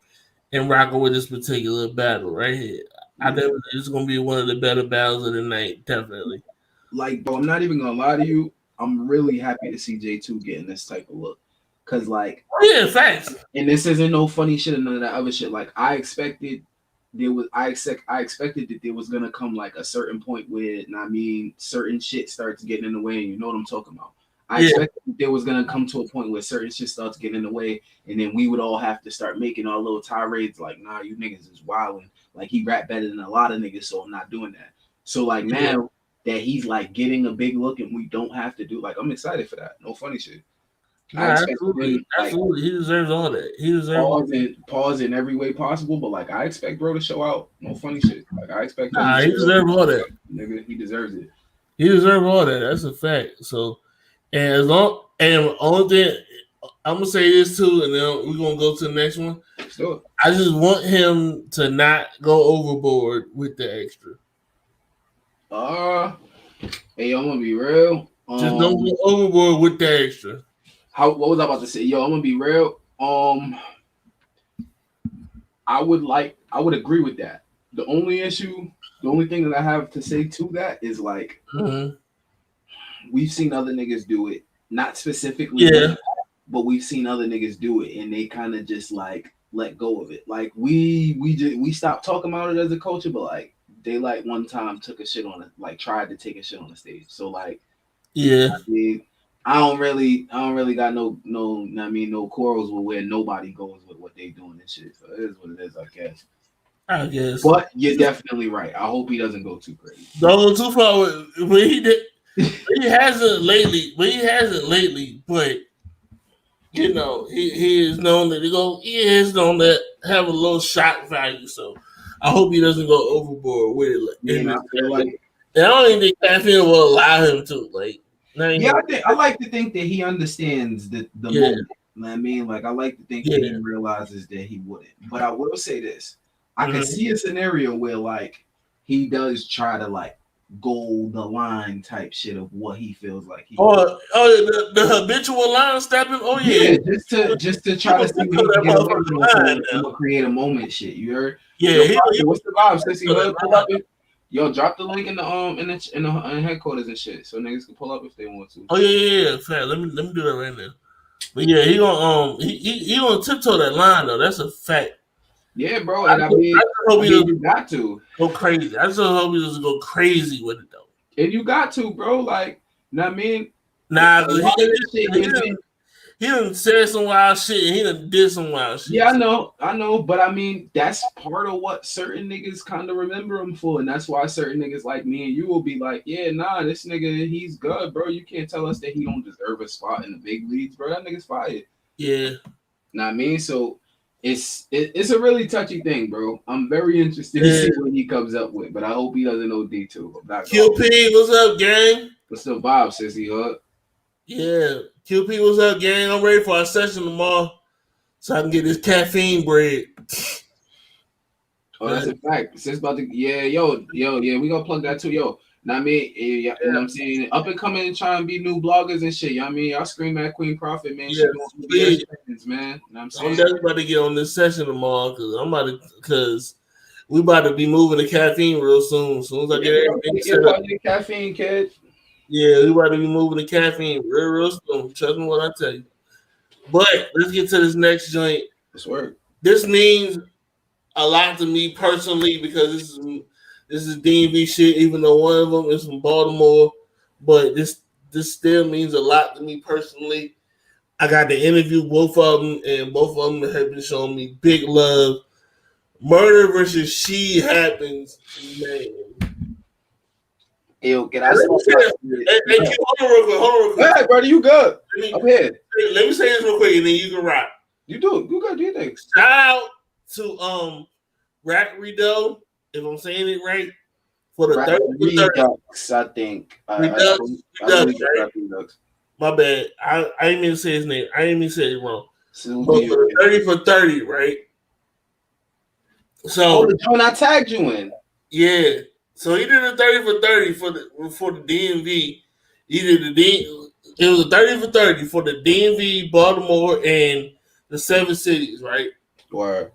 am rocking with this particular battle right here. I definitely it's gonna be one of the better battles of the night, definitely. Like, bro, I'm not even gonna lie to you. I'm really happy to see J2 getting this type of look. Cause like, yeah, facts. And this isn't no funny shit and none of that other shit. Like I expected that there was gonna come like a certain point where certain shit starts getting in the way, and you know what I'm talking about. I expected there was gonna come to a point where certain shit starts getting in the way, and then we would all have to start making our little tirades like, nah, you niggas is wilding. Like he rap better than a lot of niggas, so I'm not doing that. So like now that he's like getting a big look and we don't have to do, like, I'm excited for that. No funny shit. Absolutely. He deserves all that. He deserves pause in every way possible, but like I expect bro to show out. No funny shit. Like I expect he deserves all that. Nigga, he deserves it. He deserves all that. That's a fact. So and only thing I'm gonna say this too, and then we're gonna go to the next one. Sure. I just want him to not go overboard with the extra. Hey, I'm gonna be real. Just don't go overboard with the extra. What was I about to say? Yo, I'm gonna be real. I would agree with that. The only thing that I have to say to that is like, we've seen other niggas do it, not specifically, but we've seen other niggas do it, and they kind of just like let go of it. Like we stopped talking about it as a culture, but like they like one time took a shit on it, like tried to take a shit on the stage. So like, I don't really got no quarrels with where nobody goes with what they doing and shit. So it is what it is, I guess. But you're definitely right. I hope he doesn't go too crazy. Don't go too far with when he did. He hasn't lately, but you know, he is known that he is known to have a little shock value. So I hope he doesn't go overboard with it. And I don't even think caffeine will allow him to. Like, Yeah, I like to think that he understands the moment. You know what I mean? Like I like to think that he realizes that he wouldn't. But I will say this. I can see a scenario where like he does try to like go the line type shit of what he feels like he the habitual line stepping. Oh yeah, just to try to see what he can get away with and create a moment shit. You heard? Yeah, what's the vibe? Since he heard, pull up it. Yo, drop the link in the headquarters and shit, so niggas can pull up if they want to. Oh yeah. Fair. Let me do that right now. But yeah, he gonna he gonna tiptoe that line though. That's a fact. Yeah, bro. And I mean you got to go crazy. I just hope he doesn't go crazy with it though. And you got to, bro. Like, know what I mean? Nah, he done said some wild shit and he done did some wild shit. Yeah, I know, but I mean, that's part of what certain niggas kind of remember him for, and that's why certain niggas like me and you will be like, yeah, nah, this nigga, he's good, bro. You can't tell us that he don't deserve a spot in the big leagues, bro. That nigga's fired. Yeah. Know what I mean? So it's a really touchy thing, bro. I'm very interested to see what he comes up with, but I hope he doesn't OD too. QP, what's up, gang? What's the vibe, sissy hood? Yeah, QP, what's up, gang? I'm ready for our session tomorrow, so I can get this caffeine bread. Oh, that's a fact. Since about to, we gonna plug that too, yo. Know what I mean? You know what I'm saying? Up and coming and trying to be new bloggers and shit. You know what I mean? Y'all scream at Queen Profit, man. Yeah, she man. You know what I'm saying? I'm definitely about to get on this session tomorrow because we about to be moving the caffeine real soon. As soon as I get everything set up. Caffeine, kid. Yeah, we about to be moving the caffeine real soon. Trust me what I tell you. But let's get to this next joint. This means a lot to me personally because this is DMV shit. Even though one of them is from Baltimore, but this still means a lot to me personally. I got to interview both of them, and both of them have been showing me big love. Murder versus She Happens, man. Yo, can I say hold on real quick. Go ahead, brother. You good? I'm here. Let me say this real quick, and then you can rock. You do. You good? Do you think? Shout out to Rack Redo, if I'm saying it right, for the Redux, I think. Redux. My bad. I didn't mean to say his name. I didn't mean to say it wrong. But for 30 for 30, right? So the joint I tagged you in. Yeah. So he did a 30 for 30 for the DMV. It was a 30 for 30 for the DMV, Baltimore, and the 7 cities, right? Word.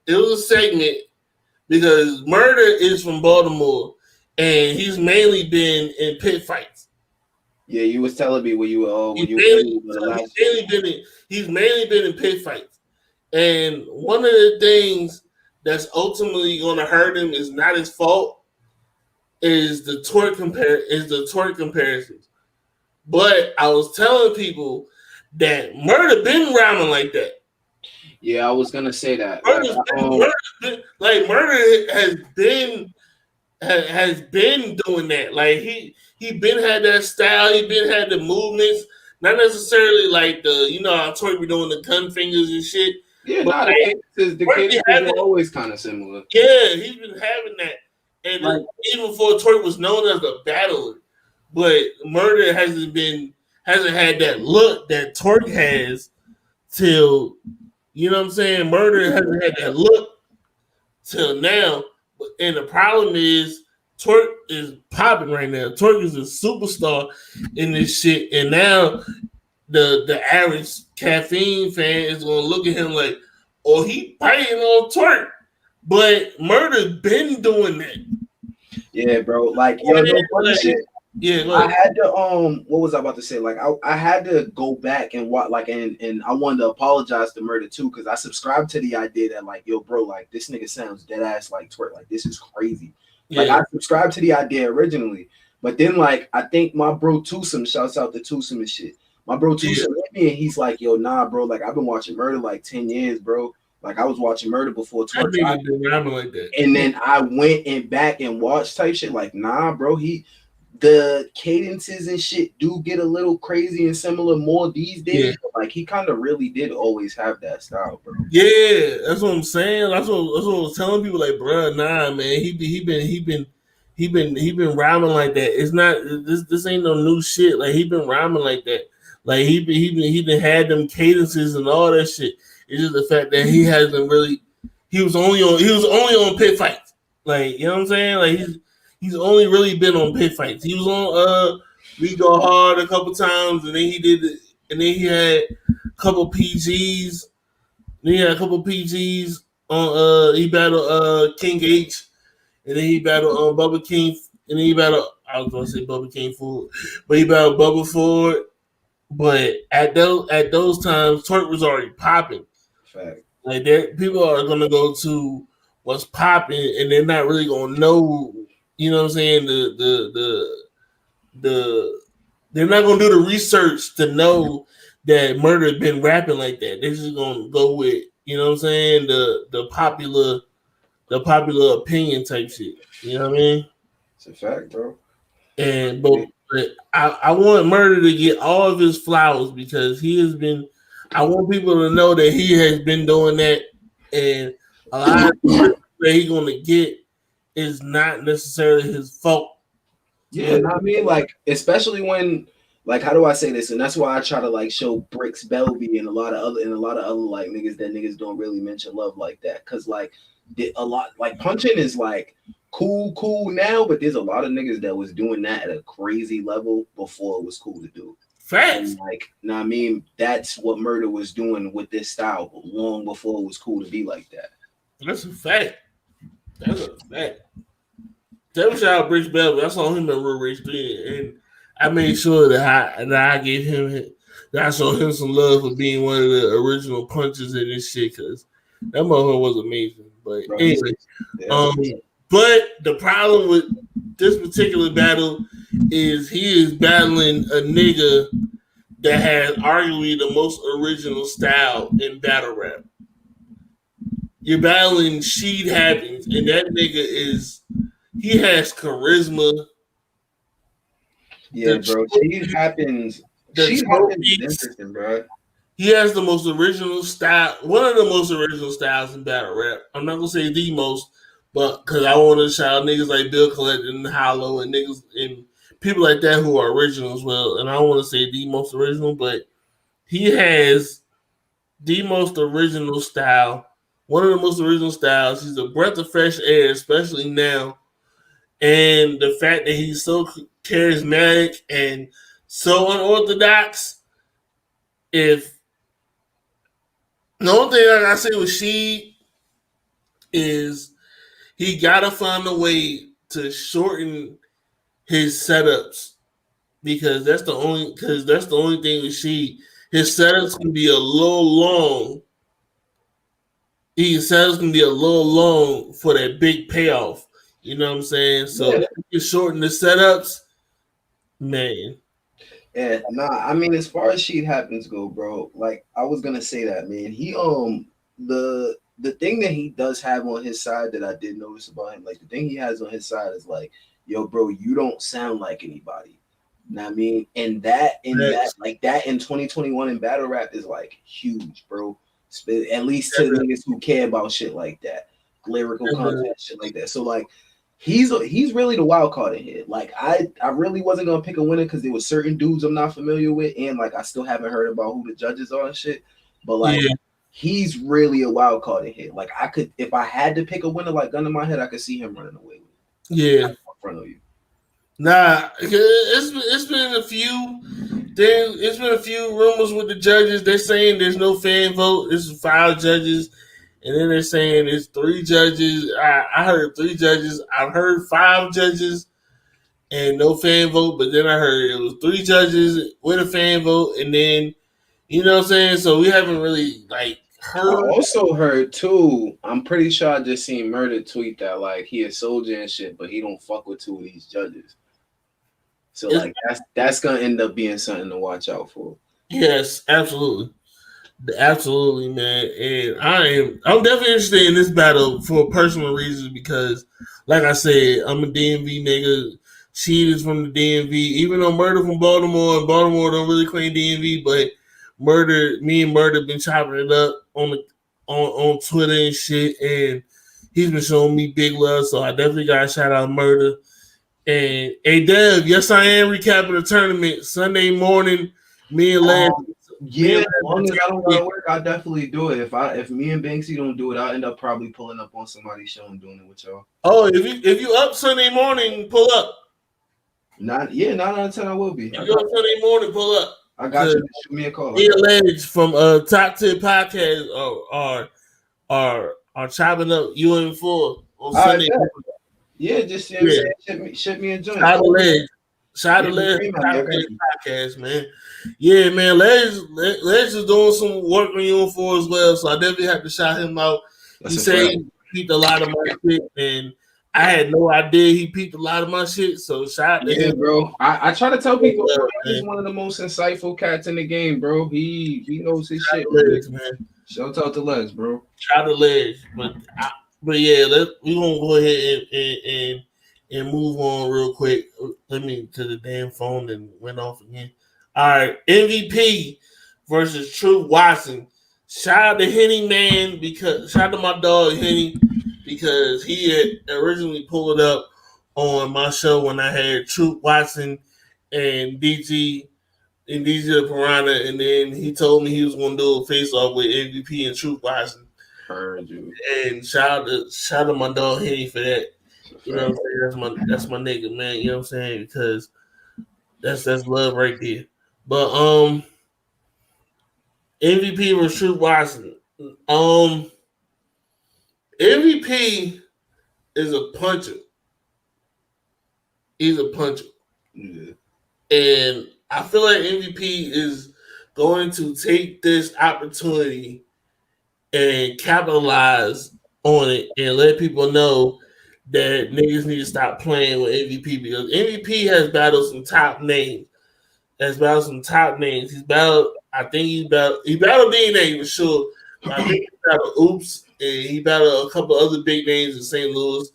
It was a segment because Murder is from Baltimore and he's mainly been in pit fights. Yeah, you was telling me he's mainly been in pit fights. And one of the things that's ultimately going to hurt him is not his fault. Is the twerk comparisons. But I was telling people that Murder been rhyming like that. Yeah, I was gonna say that. Murder has been doing that. Like he been had that style. He been had the movements. Not necessarily like how Twerk be doing the gun fingers and shit. Yeah, the cadences are always kind of similar. Yeah, he's been having that. And even before Twerk was known as a battler, but Murder hasn't had that look that Twerk has till, you know what I'm saying? Murder hasn't had that look till now. And the problem is Twerk is popping right now. Twerk is a superstar in this shit. And now the average caffeine fan is gonna look at him like, oh, he biting on Twerk. But Murder been doing that. Yeah, bro. Like, shit. Yeah, I had to what was I about to say? Like I had to go back and watch and I wanted to apologize to Murder too, because I subscribed to the idea that like, yo, bro, like this nigga sounds dead ass like Twerk. Like this is crazy. Like I subscribed to the idea originally, but then like I think my bro Twosome, shouts out to Twosome and shit. My bro Twosome hit me and he's like, yo, nah, bro, like I've been watching Murder like 10 years, bro. Like I was watching Murder before Twerk. Like that. And then I went and back and watched type shit. Like, nah, bro, the cadences and shit do get a little crazy and similar more these days. Yeah. But like he kind of really did always have that style, bro. Yeah, that's what I'm saying. That's what I was telling people. Like, bro, nah, man, he he been rhyming like that. It's not this ain't no new shit. Like he been rhyming like that. Like he been had them cadences and all that shit. It's just the fact that he hasn't really. He was only on pit fights. Like you know what I'm saying. Like he's only really been on pit fights. He was on We Go Hard a couple times, and then he had a couple PGs. Then he had a couple PGs on he battled King H, and then he battled Bubba King, and then he battled I was gonna say Bubba King Ford, but he battled Bubba Ford. But at those times, Twerk was already popping. Fact. Like people are gonna go to what's popping, and they're not really gonna know. You know what I'm saying? They're not gonna do the research to know that Murder has been rapping like that. They're just gonna go with what I'm saying, the popular opinion type shit. You know what I mean? It's a fact, bro. And but I want Murder to get all of his flowers because he has been. I want people to know that he has been doing that, and a lot of the that he's gonna get is not necessarily his fault. Yeah, I mean, like, especially when, like, how do I say this? And that's why I try to like show Bricks Belby and a lot of other like niggas that niggas don't really mention love like that. Cause like a lot like punching is like cool now, but there's a lot of niggas that was doing that at a crazy level before it was cool to do. Facts. And like, I mean, that's what Murder was doing with this style long before it was cool to be like that. That's a fact. That's a fact. That shout out Bricks Belby. I saw him in Real Race 3, and I made sure that I gave him that I showed him some love for being one of the original punches in this shit because that motherfucker was amazing. But anyway, but the problem with this particular battle is he is battling a nigga that has arguably the most original style in battle rap. You're battling Sheed Happens, and that nigga he has charisma. Yeah, bro. Sheed Happens is interesting, bro. He has the most original style, one of the most original styles in battle rap. I'm not gonna say the most, but because I want to shout out niggas like Bill Collette and Hollow and niggas and people like that who are original as well. And I don't want to say the most original, but he has the most original style, one of the most original styles. He's a breath of fresh air, especially now. And the fact that he's so charismatic and so unorthodox, the only thing I gotta say with Sheed is he gotta find a way to shorten his setups because that's the only thing with Sheed. His setups can be a little long. His setups can be a little long for that big payoff. You know what I'm saying? So if you shorten the setups, man. Yeah, I mean, as far as Sheed Happens go, bro, like I was gonna say that, man. He the thing that he does have on his side that I did notice about him, like the thing he has on his side is like, yo, bro, you don't sound like anybody. You know what I mean? And that in 2021 in battle rap is like huge, bro. At least to the niggas who care about shit like that, lyrical content, shit like that. So like, he's really the wild card in here. Like I really wasn't gonna pick a winner because there were certain dudes I'm not familiar with, and like I still haven't heard about who the judges are and shit. But like, he's really a wild card in here. Like I could, if I had to pick a winner, like gun in my head, I could see him running away with it. Yeah, in front of you. Nah, it's been a few. It's been a few rumors with the judges. They're saying there's no fan vote. This is 5 judges, and then they're saying it's 3 judges. I heard 3 judges. I've heard 5 judges and no fan vote, but then I heard it was 3 judges with a fan vote, and then you know what I'm saying. So we haven't really like heard. I also heard too. I'm pretty sure I just seen Murder tweet that like he a soldier and shit, but he don't fuck with 2 of these judges. So like that's gonna end up being something to watch out for. Yes, absolutely, man. And I'm definitely interested in this battle for personal reasons because, like I said, I'm a DMV nigga. Sheed is from the DMV, even though Murder from Baltimore, and Baltimore don't really claim DMV, but me and Murder been chopping it up on Twitter and shit, and he's been showing me big love. So I definitely gotta shout out Murder. And hey, Dev, yes, I am recapping the tournament Sunday morning. Me and Lance. Yeah, as long as I don't gotta work, I'll definitely do it. If me and Banksy don't do it, I'll end up probably pulling up on somebody's show and doing it with y'all. Oh, if you up Sunday morning, pull up. 9 out of 10, I will be. If you up Sunday morning, pull up. I got you. Shoot me a call. Me and Lance from Top 10 Podcast are chopping up UN4 on Sunday. Yeah, just ship me a joint. Shout out to Ledge Podcast, man. Yeah, man. Ledge is doing some work on UN4 as well, so I definitely have to shout him out. He said he peeped a lot of my shit, and I had no idea he peeped a lot of my shit. So shout out to him, bro. I try to tell people he's one of the most insightful cats in the game, bro. He knows his shit, man. Shout out to Legs, bro. Shout out to Ledge, but yeah, we gonna go ahead and move on real quick. Let me to the damn phone and went off again. All right, MVP versus Truth Watson. Shout out to Henny, man, because shout out to my dog Henny because he had originally pulled up on my show when I had Truth Watson and DG Piranha, and then he told me he was going to do a face off with MVP and Truth Watson. Heard you. And shout out to my dog Henny for that. You know what I'm saying? That's my nigga, man. You know what I'm saying? Because that's love right there. But MVP versus Truth Watson. MVP is a puncher. He's a puncher. Yeah. And I feel like MVP is going to take this opportunity and capitalize on it and let people know that niggas need to stop playing with MVP because MVP has battled some top names. He's battled, I think he battled DNA for sure. But I think he battled Oops and he battled a couple other big names in St. Louis.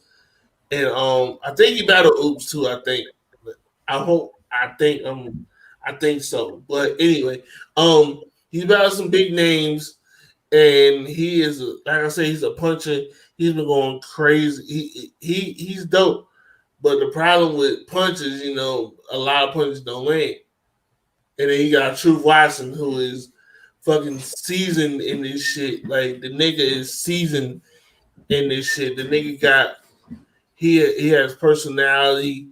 And I think he battled Oops too, I think. I think so. But anyway, he battled some big names. And he is, like I said, he's a puncher. He's been going crazy. He's dope. But the problem with punches, a lot of punches don't land. And then you got Truth Watson, who is fucking seasoned in this shit. Like, the nigga is seasoned in this shit. The nigga he has personality.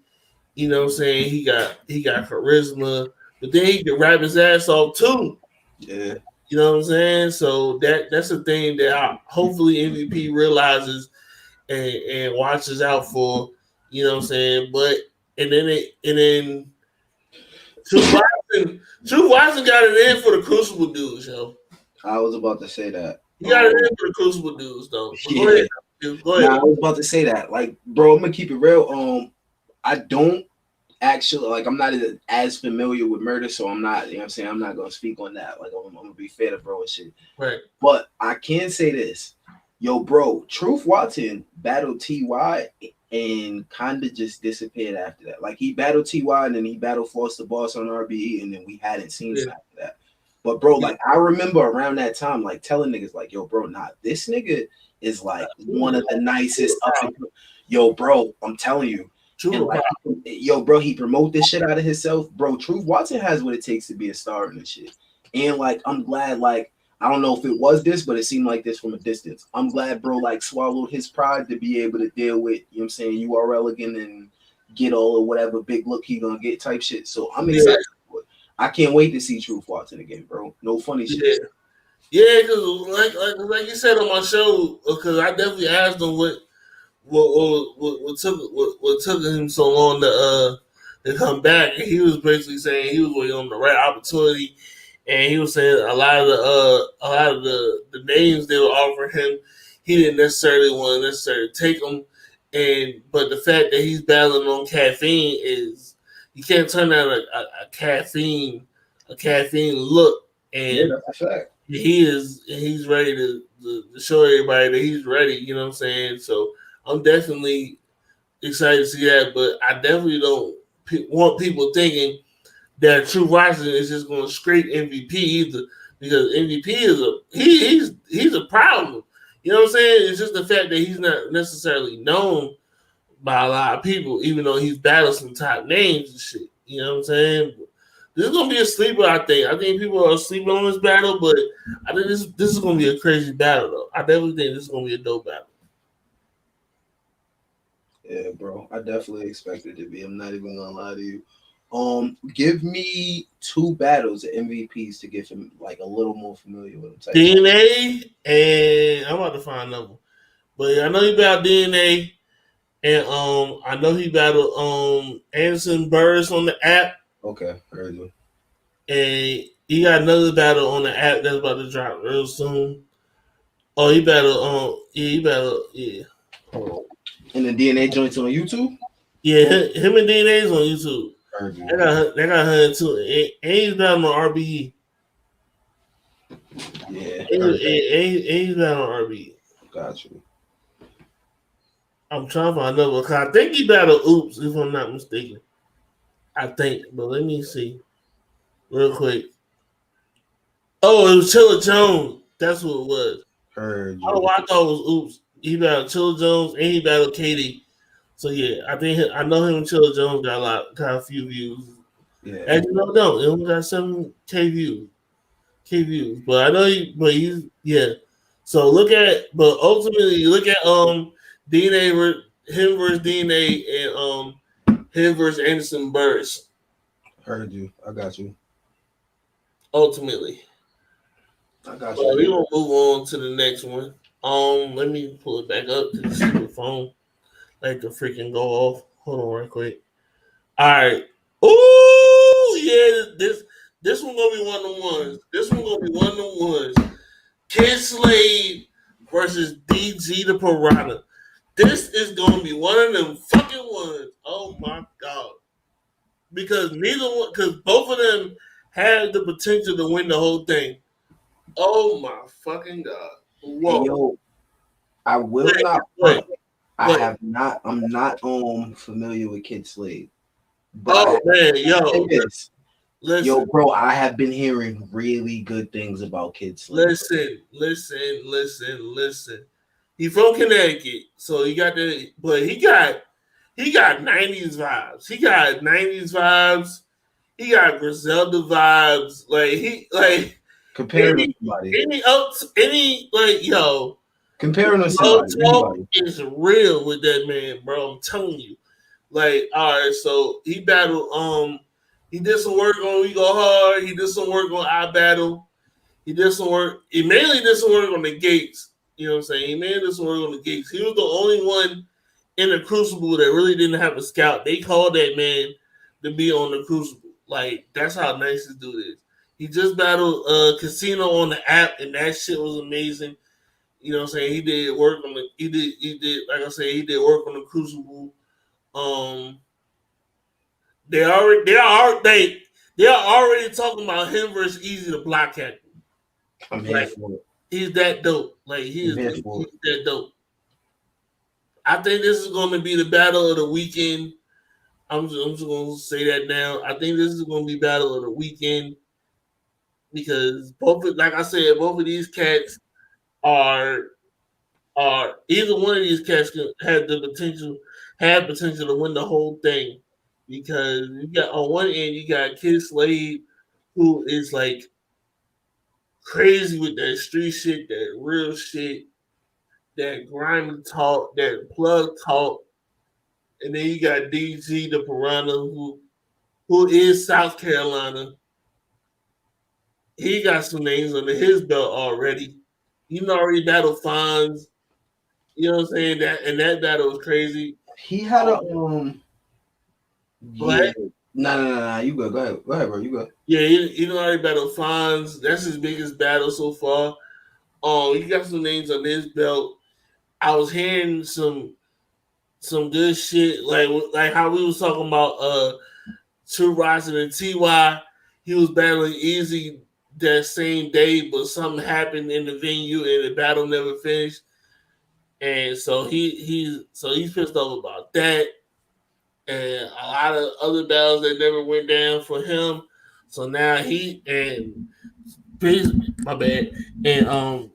You know what I'm saying? He got charisma. But then he can rap his ass off, too. Yeah. You know what I'm saying? So that's a thing that hopefully MVP realizes and watches out for. You know what I'm saying? But and then Truth Watson got it in for the Crucible dudes, yo. I was about to say that. He got it in for the Crucible dudes, though. Yeah. Go ahead. Nah, I was about to say that. Like, bro, I'm gonna keep it real. I don't actually I'm not as familiar with murder, so I'm not, I'm not gonna speak on that. Like, I'm gonna be fair to bro and shit. Right. But I can say this. Yo, bro, Truth Watson battled TY and kind of just disappeared after that. Like, he battled TY and then he battled Foster Boss on RBE, and then we hadn't seen him after that. But bro, like, I remember around that time, like, telling niggas like, yo, bro, this nigga is like one of the nicest yo, bro, I'm telling you. Like, yo, bro, he promote this shit out of himself. Bro, Truth Watson has what it takes to be a star in this shit. And like, I'm glad, like, I don't know if it was this, but it seemed like this from a distance. I'm glad bro like swallowed his pride to be able to deal with, URL again and get all of whatever big look he gonna get type shit. So I'm excited for it. I can't wait to see Truth Watson again, bro. No funny shit. Yeah, because like you said on my show, because I definitely asked him what took him so long to come back, and he was basically saying he was waiting on the right opportunity, and he was saying a lot of the names they were offering him, he didn't necessarily want to take them, but the fact that he's battling on caffeine is you can't turn down a caffeine look, and that's a fact. He's ready to show everybody that he's ready. You know what I'm saying? So I'm definitely excited to see that, but I definitely don't want people thinking that Truth Watson is just going to scrape MVP either, because MVP is he's a problem. You know what I'm saying? It's just the fact that he's not necessarily known by a lot of people, even though he's battled some top names and shit. You know what I'm saying? This is gonna be a sleeper, I think. I think people are sleeping on this battle, but I think this is gonna be a crazy battle though. I definitely think this is gonna be a dope battle. Yeah, bro. I definitely expected it to be. I'm not even gonna lie to you. Give me 2 battles of MVPs to get him like a little more familiar with him. DNA and I'm about to find another one. But yeah, I know he battled DNA and I know he battled Anderson Burris on the app. Okay, heard you. And he got another battle on the app that's about to drop real soon. Oh, he battled yeah. Oh. And the DNA joints on YouTube? Yeah, him and DNA's on YouTube. They got her too. And he's battling on RBE. Yeah. And he's battling on RBE. Got you. I'm trying to find another one. I think he battled Oops, if I'm not mistaken. I think, but let me see real quick. Oh, it was Chilla Jones. That's what it was. Heard you. Oh, I thought it was Oops. He battled Chilla Jones and he battled Katie. So yeah, I know him and Chilla Jones got a few views. Yeah. As you know, don't. It only got 7K views. But I know he's yeah. So but ultimately look at DNA, him versus DNA and him versus Anderson Burris. Heard you. I got you. Ultimately. I got you. you. We're gonna move on to the next one. Let me pull it back up to the stupid phone. Like to freaking go off. Hold on real quick. All right. Ooh, yeah, this one gonna be one of the ones. This one gonna be one of the ones. Kid Slade versus DG the Piranha. This is gonna be one of them fucking ones. Oh my god. Because both of them have the potential to win the whole thing. Oh my fucking god. Whoa. Hey, yo, I will not. I'm not familiar with Kid Slade. But listen, bro, I have been hearing really good things about Kid Slade. Listen. He from Connecticut, so he got the, but he got 90s vibes. He got 90s vibes. He got Griselda vibes. Comparing to somebody. Comparing to somebody. Is real with that man, bro. I'm telling you. Like, all right, so he battled. He did some work on We Go Hard. He did some work on iBattle. He did some work. He mainly did some work on the Gates. You know what I'm saying? He mainly did some work on the Gates. He was the only one in the Crucible that really didn't have a scout. They called that man to be on the Crucible. Like, that's how nice this dude is. He just battled Casino on the app, and that shit was amazing. You know what I'm saying? He did work on the. He did like I said. He did work on the Crucible. They are already talking about him versus Easy the Block Captain. I'm here for it. He's that dope. Like he's that dope. I think this is going to be the battle of the weekend. I'm just going to say that now. I think this is going to be battle of the weekend because both of these cats are either one of these cats can have potential to win the whole thing. Because you got on one end you got Kid Slade, who is like crazy with that street shit, that real shit, that grimy talk, that plug talk, and then you got DG the Piranha, who is South Carolina. He got some names under his belt already. He already battled Fonz. You know what I'm saying? That battle was crazy. He had a Yeah. No. You go. Go ahead, bro. You go. Yeah, he already battled Fonz. That's his biggest battle so far. He got some names on his belt. I was hearing some good shit, like how we was talking about True Rising and TY. He was battling Easy that same day, but something happened in the venue and the battle never finished. And so he's pissed off about that. And a lot of other battles that never went down for him. So now my bad. And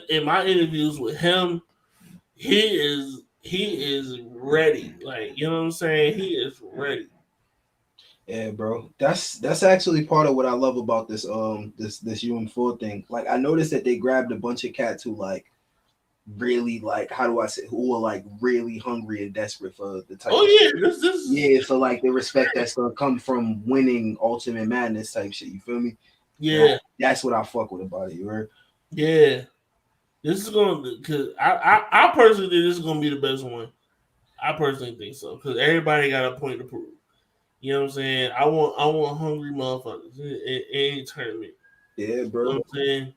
in my interviews with him, he is he is ready. Like, you know what I'm saying? He is ready. Yeah, bro. That's actually part of what I love about this UM4 thing. Like I noticed that they grabbed a bunch of cats who like really like how do I say who are like really hungry and desperate for the type of yeah, shit. Yeah, for like the respect that's gonna come from winning Ultimate Madness type shit. You feel me? Yeah. That's what I fuck with about it, you heard? Yeah. This is gonna because I personally think this is gonna be the best one. I personally think so. Because everybody got a point to prove. You know what I'm saying? I want hungry motherfuckers in any tournament. Yeah, bro. You know what I'm saying?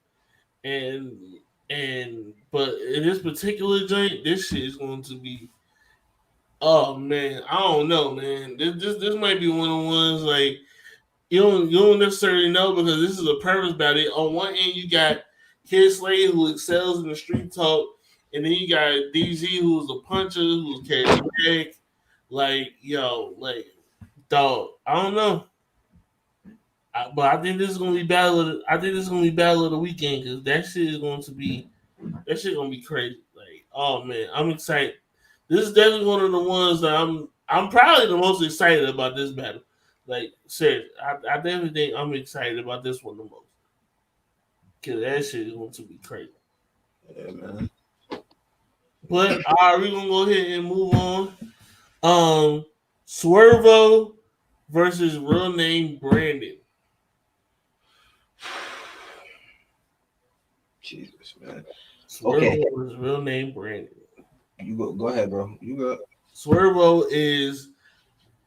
And but in this particular joint, this shit is going to be, oh man, I don't know, man. This might be one of the ones like you don't necessarily know because this is a purpose battle. On one end, you got Kid Slade who excels in the street talk, and then you got DG who's a puncher, who's charismatic. Like, yo, like, dog, I don't know. But I think this is gonna be battle. I think this is gonna be battle of the weekend because that shit is going to be gonna be crazy. Like, oh man, I'm excited. This is definitely one of the ones that I'm probably the most excited about this battle. Like, seriously, I definitely think I'm excited about this one the most because that shit is going to be crazy. Yeah, man. But all right, we're gonna go ahead and move on. Swervo versus real name Brandon. Jesus, man. Swervo Okay. versus real name Brandon. You go ahead, bro. You go. Swervo is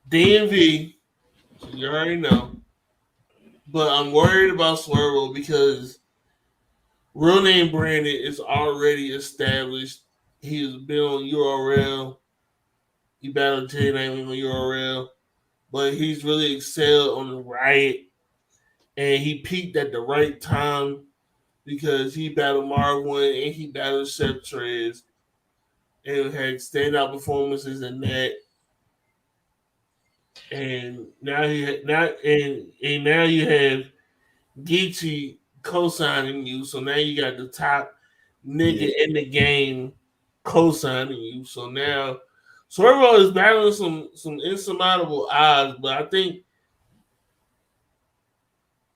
DMV. So you already know. But I'm worried about Swervo because real name Brandon is already established. He's been on URL. He battled Jay Knight on URL. But he's really excelled on the Riot. And he peaked at the right time because he battled Marvin and he battled Chef Trez. And had standout performances in that. And now now you have Geechee co-signing you, so now you got the top nigga in the game co-signing you. So now Swervo is battling some insurmountable odds, but I think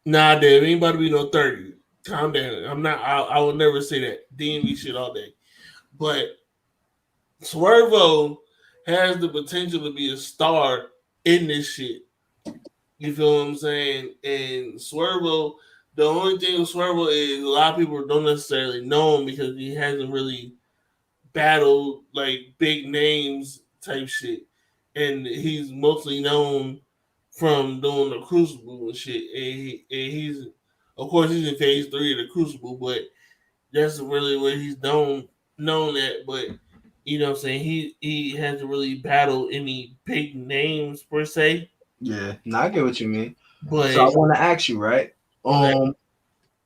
Dave, ain't about to be no 30. Calm down. I will never say that. DMV shit all day. But Swervo has the potential to be a star in this shit. You feel what I'm saying? And Swervo, the only thing with Swervo is a lot of people don't necessarily know him because he hasn't really battled like big names type shit. And he's mostly known from doing the Crucible and shit. And he's, of course, he's in phase 3 of the Crucible, but that's really where he's known at. But you know what I'm saying? He hasn't really battled any big names per se. Yeah, now I get what you mean. But so I want to ask you, right? Okay.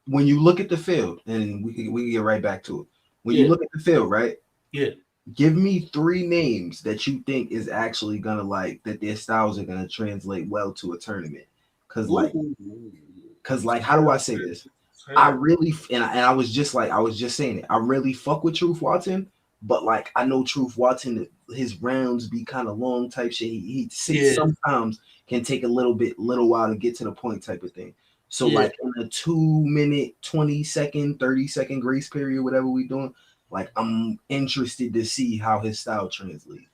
When you look at the field, and we can get right back to it. When you look at the field, right? Yeah. Give me 3 names that you think is actually gonna like that their styles are gonna translate well to a tournament. Cause like, how do I say this? I really and I was just saying it. I really fuck with Truth Watson, but like I know Truth Watson, his rounds be kind of long type shit. He sometimes can take a little while to get to the point type of thing. So like in a 2-minute, 20-second, 30-second grace period, whatever we doing, like I'm interested to see how his style translates.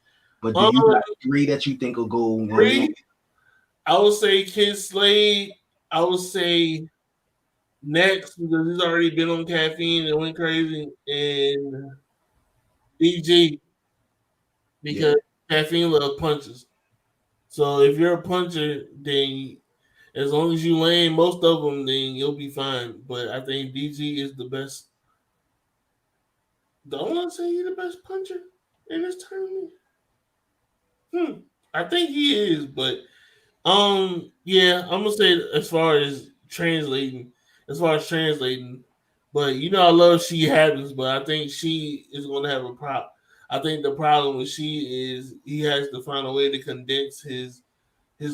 But do you got 3 that you think will go? 3? I would say Kid Slade. I would say Next because he's already been on caffeine and went crazy, and DG because caffeine love punches. So if you're a puncher, then as long as you land most of them, then you'll be fine. But I think DG is the best. Don't want to say he's the best puncher in this tournament. I think he is, but yeah, I'm gonna say as far as translating, but you know I love She Happens, but I think She is gonna have a problem. I think the problem with She is he has to find a way to condense his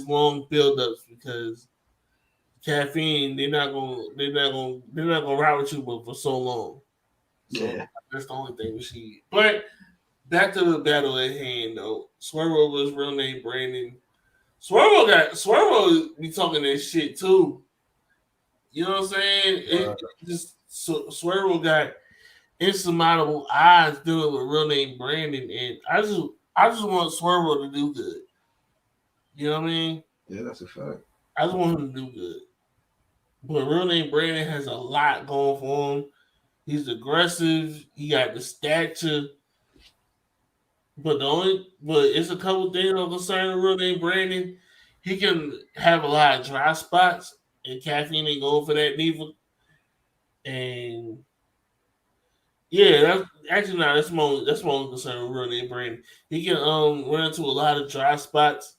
long build-ups because caffeine they're not gonna ride with you but for so long. So that's the only thing with She. But back to the battle at hand though. Swervo was real name Brandon. Swervo be talking that shit too. You know what I'm saying? Swervo got insurmountable odds dealing with real name Brandon, and I just want Swervo to do good. You know what I mean? Yeah, that's a fact. I just want him to do good. But real name Brandon has a lot going for him. He's aggressive. He got the stature. But it's a couple things I'm concerned with real name Brandon. He can have a lot of dry spots, and caffeine ain't going for that neither. And yeah, that's actually not. That's my only concern with real name Brandon. He can run into a lot of dry spots,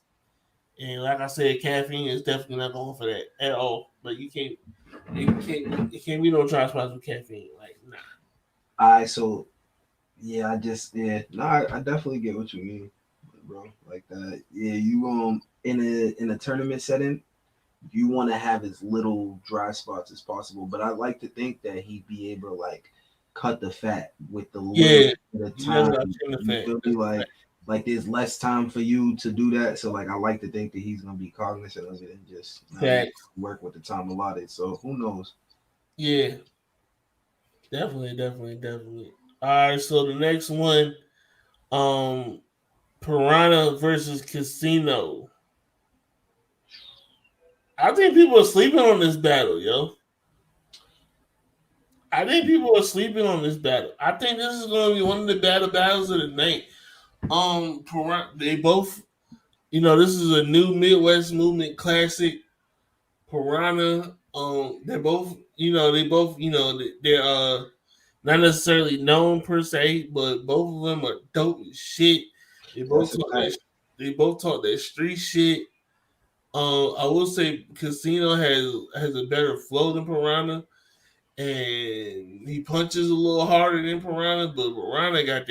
and like I said, caffeine is definitely not going for that at all. But you can't be no dry spots with caffeine. Like nah. All right, so yeah, I definitely get what you mean, bro. Like that. Yeah, you in a tournament setting, you want to have as little dry spots as possible. But I like to think that he'd be able to like cut the fat with the little bit of time. You feel me? Like there's less time for you to do that. So like I like to think that he's gonna be cognizant of it and just work with the time allotted. So who knows? Yeah. Definitely. All right, so the next one, Piranha versus Casino. I think people are sleeping on this battle, yo. I think people are sleeping on this battle. I think this is going to be one of the battles of the night. They both, this is a new Midwest movement classic. Piranha, they're both, they're not necessarily known per se, but both of them are dope as shit. They both talk that street shit. I will say Casino has a better flow than Piranha, and he punches a little harder than Piranha, but Piranha got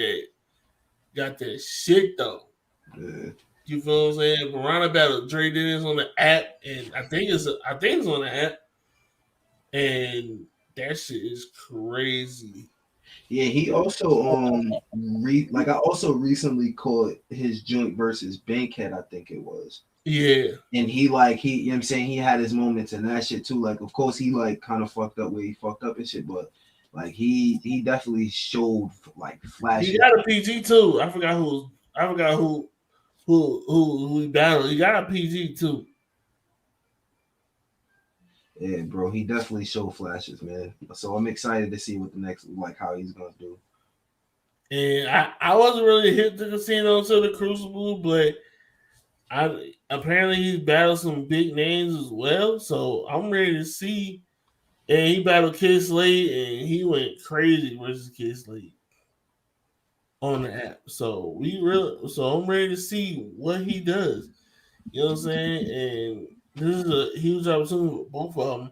that shit though. Yeah. You feel what I'm saying? Piranha battle Dre Dennis on the app, and I think it's on the app, and that shit is crazy. Yeah, he also I also recently caught his joint versus Bankhead, I think it was. Yeah. And he you know what I'm saying, he had his moments and that shit too. Like of course he like kind of fucked up where he fucked up and shit, but like he definitely showed like flashes. He got a PG too. I forgot who he battled. He got a PG too. Yeah, bro, he definitely showed flashes, man. So I'm excited to see what the next, like, how he's gonna do. And I wasn't really hit the Casino to the Crucible, but apparently he's battled some big names as well. So I'm ready to see. And he battled Kid Slade, and he went crazy versus Kid Slade on the app. So I'm ready to see what he does. You know what I'm saying? And this is a huge opportunity with both of them.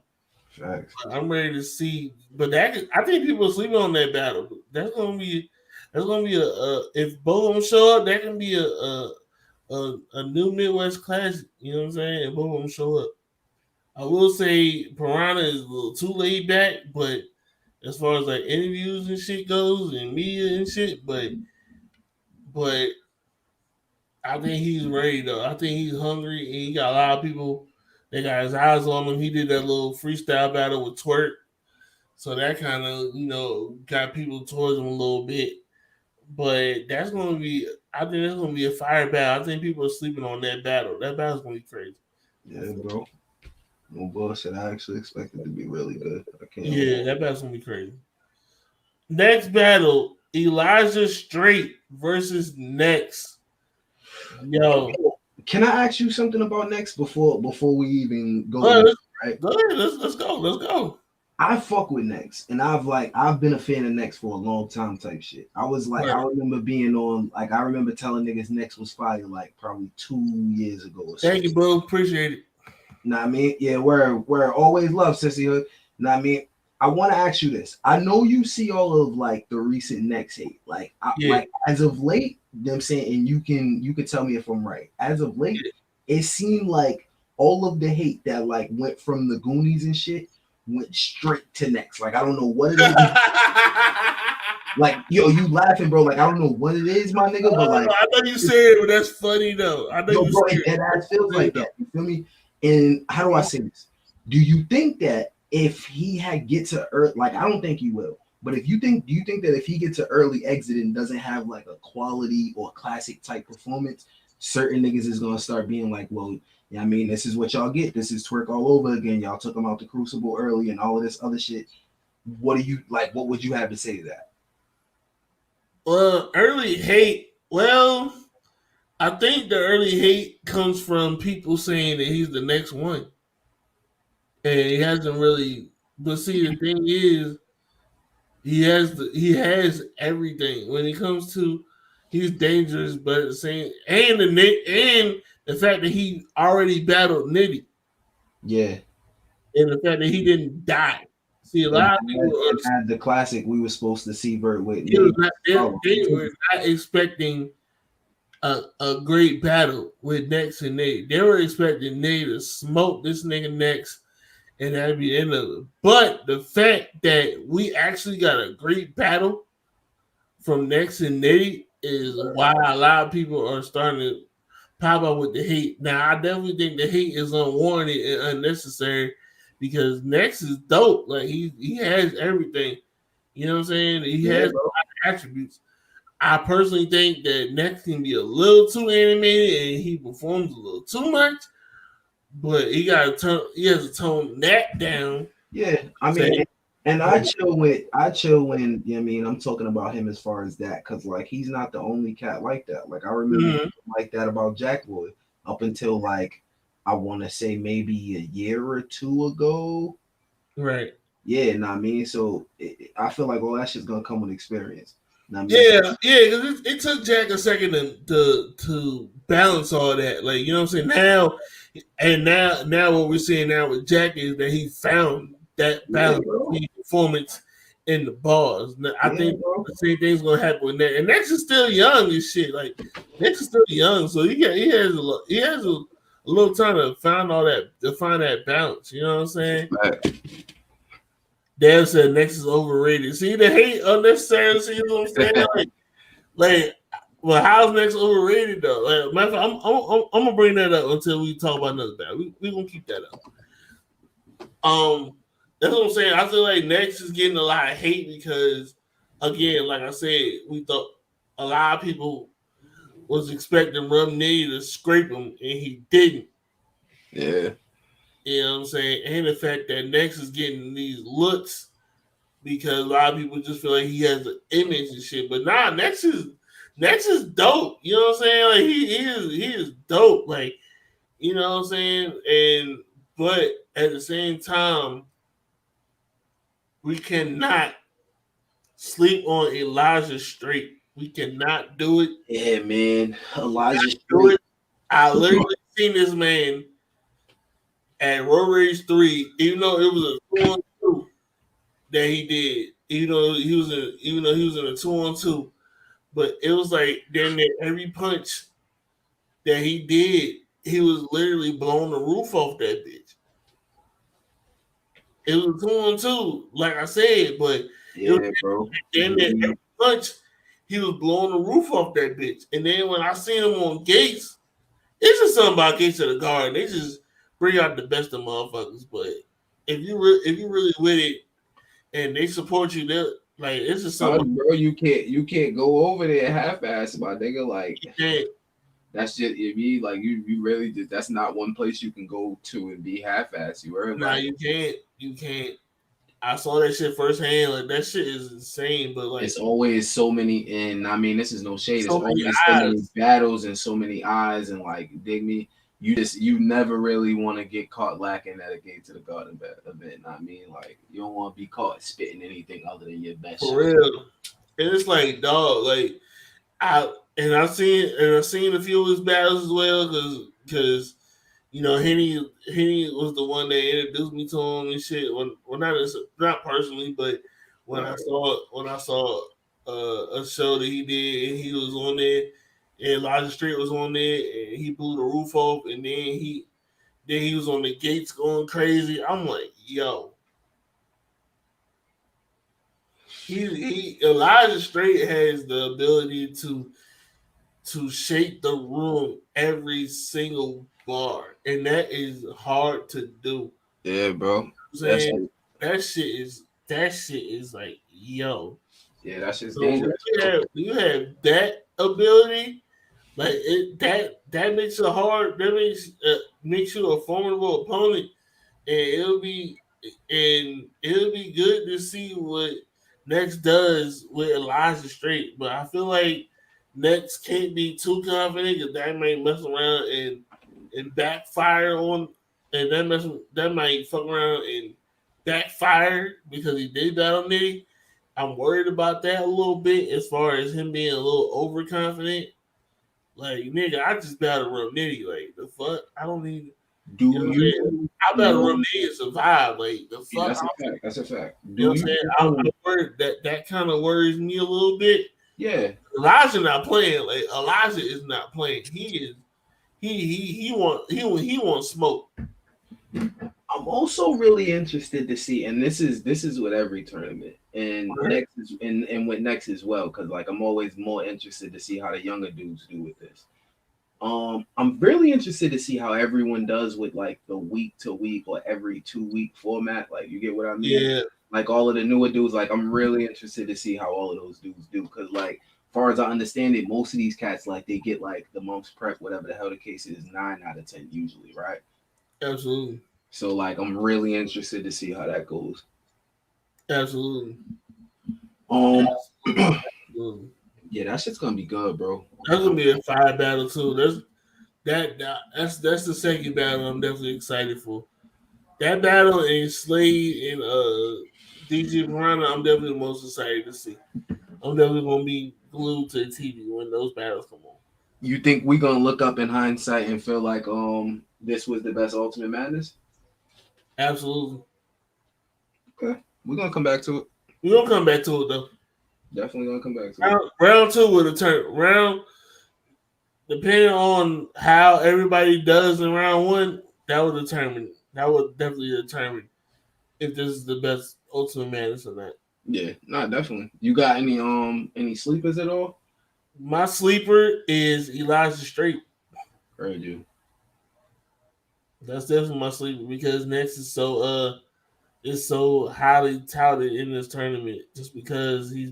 Facts. I'm ready to see, but I think people are sleeping on that battle. That's gonna be a if both of them show up, that can be a new Midwest classic. You know what I'm saying? If both of them show up, I will say Piranha is a little too laid back, but as far as like interviews and shit goes and media and shit, but I think he's ready though. I think he's hungry and he got a lot of people. They got his eyes on him. He did that little freestyle battle with Twerk. So that kind of, got people towards him a little bit. But that's going to be, I think that's going to be a fire battle. I think people are sleeping on that battle. That battle's going to be crazy. Yeah, bro. No bullshit. I actually expect it to be really good. That battle's going to be crazy. Next battle, Elijah Straight versus Next. Yo. Can I ask you something about Next before we even go? Right? Go ahead. Let's go. I fuck with Next, and I've been a fan of Next for a long time type shit. I was like, I remember being on, like, I remember telling niggas Next was fire like probably 2 years ago or Thank you, bro. Appreciate it. Know what I mean? Yeah, we're always love Sissyhood. Know what I mean? I want to ask you this. I know you see all of like the recent Next hate. Like as of late, you know what I'm saying, and you can tell me if I'm right. As of late, it seemed like all of the hate that like went from the Goonies and shit went straight to Next. Like I don't know what it is. Like, yo, you laughing, bro. Like, I don't know what it is, my nigga, but like, I know you said it, but that's funny though. I know yo, you bro, said it ass feels like that. You feel me? And how do I say this? Do you think that if he had get to Earth, like, I don't think he will, but if you think, do you think that if he gets to early exit and doesn't have like a quality or classic type performance, certain niggas is gonna start being like, well, yeah, I mean, this is what y'all get. This is twerk all over again. Y'all took him out the crucible early and all of this other shit. What do you like? What would you have to say to that? Well, early hate. Well, I think the early hate comes from people saying that he's the next one, and he hasn't really. But see, the thing is, he has everything when it comes to. He's dangerous, but at the same and the fact that he already battled Nitty. Yeah. And the fact that he didn't die. See, a lot of people had the classic. We were supposed to see Vert with. They were not expecting a great battle with Nex and Nate. They were expecting Nate to smoke this nigga Nex, and that'd be the end of it. But the fact that we actually got a great battle from Nex and Nate is why a lot of people are starting to pop up with the hate. Now, I definitely think the hate is unwarranted and unnecessary because Nex is dope. Like he has everything. You know what I'm saying? He has a lot of attributes. I personally think that Nex can be a little too animated and he performs a little too much, but he has to tone that down. Yeah, I mean, and I chill when you know what I mean, I'm talking about him as far as that, because like he's not the only cat like that. Like I remember like that about Jack Boy up until like I want to say maybe a year or two ago. Right. Yeah, know what I mean? So I feel like all that shit's gonna come with experience. Know what I Yeah, mean? because it took Jack a second to balance all that. Like, you know what I'm saying? Now what we're seeing now with Jack is that he found that balance between performance and the bars. Now, I think the same thing's gonna happen with Nex. And Nex is still young and shit. Like Nex is still young, so he has a little time to find that balance. You know what I'm saying? Dad said Nex is overrated. See the hate unnecessary. See what I'm saying? Well, how's Nex overrated though? Like, matter of fact, I'm gonna bring that up until we talk about another battle. We gonna keep that up. That's what I'm saying. I feel like Nex is getting a lot of hate because, again, like I said, we thought a lot of people was expecting Rum Nitty to scrape him, and he didn't. Yeah. You know what I'm saying? And the fact that Nex is getting these looks because a lot of people just feel like he has an image and shit. But nah, Nex is dope. You know what I'm saying? Like he is dope. Like, you know what I'm saying? But at the same time, we cannot sleep on Elijah Straight. We cannot do it. Yeah, man. Elijah Straight. I literally seen this man at Road Rage 3, even though it was a 2-on-2 that he did. Even though he was in a 2-on-2. But it was like damn near every punch that he did, he was literally blowing the roof off that bitch. It was 2-on-2, like I said, but damn near every punch, he was blowing the roof off that bitch. And then when I seen him on Gates, it's just something about Gates of the Garden. They just bring out the best of motherfuckers. But if you really with it and they support you, they're like it's just something. Bro, you can't go over there half-ass, my nigga. Like that's just if you like you really just that's not one place you can go to and be half-ass. You heard? Nah, you can't. I saw that shit firsthand. Like that shit is insane. But like it's always so many, and I mean this is no shade. It's so always so many battles and so many eyes, and like dig me. You never really want to get caught lacking at a Gate to the Garden event. I mean, like you don't want to be caught spitting anything other than your best. For real. And it's like, dog, like I've seen a few of his battles as well because you know Henny was the one that introduced me to him and shit. When not personally, but when I saw a show that he did and he was on there. And Elijah Street was on there, and he blew the roof off, and then he was on the Gates going crazy. I'm like, yo. Elijah Straight has the ability to shake the room every single bar, and that is hard to do. Yeah, bro. Saying that shit is like, yo. Yeah, that shit's So dangerous. you have that ability, like that makes it hard. That makes you a formidable opponent, and it'll be good to see what Next does with Elijah Straight. But I feel like Next can't be too confident because that might mess around and backfire on, and that might fuck around and backfire because he did that on Nitty. I'm worried about that a little bit as far as him being a little overconfident. Like, nigga, I just gotta run Nitty. Like, the fuck? I don't need. I better run Nitty and survive. Like, the fuck? That's a fact. That's a fact. You know what I'm saying? I'm worried that kind of worries me a little bit. Yeah. Elijah not playing. Like, Elijah is not playing. He wants smoke. I'm also really interested to see, and this is with every tournament, and next is and with next as well, because like I'm always more interested to see how the younger dudes do with this. I'm really interested to see how everyone does with like the week to week or every 2 week format. Like, you get what I mean? Yeah. Like all of the newer dudes, like I'm really interested to see how all of those dudes do, because like far as I understand it, most of these cats like they get like the month's prep, whatever the hell the case is, 9 out of 10 usually, right? Absolutely. So like I'm really interested to see how that goes. Absolutely. Absolutely. Yeah, that shit's gonna be good, bro. That's gonna be a fire battle too. That's the second battle I'm definitely excited for. That battle in Slade and DJ Piranha, I'm definitely the most excited to see. I'm definitely gonna be glued to the TV when those battles come on. You think we're gonna look up in hindsight and feel like this was the best Ultimate Madness? Absolutely. Okay. We're gonna come back to it. We're gonna come back to it though. Definitely gonna come back to it. Round 2 would have turned depending on how everybody does in round 1, that would definitely determine if this is the best Ultimate Madness or not. Yeah, definitely. You got any sleepers at all? My sleeper is Elijah Straight. Heard you. That's definitely my sleeper because Next is so highly touted in this tournament just because he's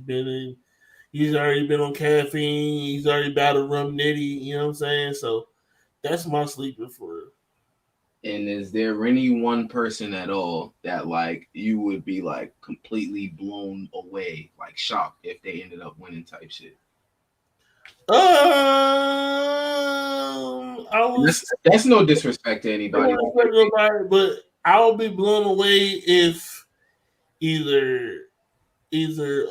already been on caffeine, he's already battled Rum Nitty, you know what I'm saying? So that's my sleeper for real. And is there any one person at all that like you would be like completely blown away, like shocked if they ended up winning type shit? That's no disrespect to anybody. But I will be blown away if either Elijah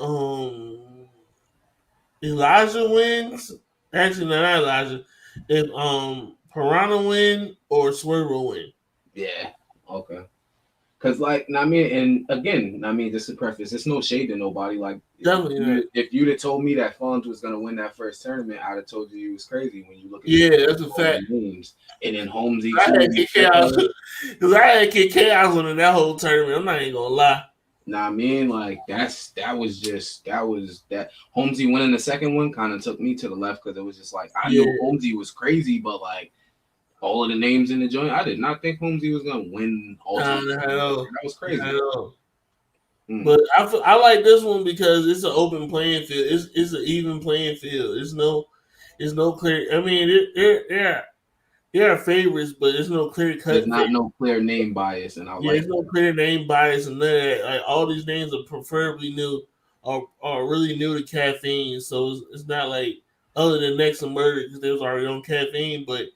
wins. Actually, not Elijah. If Piranha win or Swerve will win. Yeah. Okay. Cause like, I mean, and again, I mean, just to preface, it's no shade to nobody. Like, if you'd have told me that Fonz was gonna win that first tournament, I'd have told you was crazy. When you look at that's a fact. Names. And then Holmesy, because I had Kid Chaos winning that whole tournament. I'm not even gonna lie. Nah, I mean, like that was Holmesy winning the second one kind of took me to the left because it was just like I know Holmesy was crazy, but like all of the names in the joint, I did not think Holmesy was gonna win. That was crazy. I know. But I like this one because it's an open playing field. It's an even playing field. It's no clear. I mean, there are favorites, but there's no clear cut. There's not no clear name bias, and there's no clear name bias, and none of that. Like all these names are preferably new, are really new to caffeine. So it's not like other than Next and Murder because they was already on caffeine. But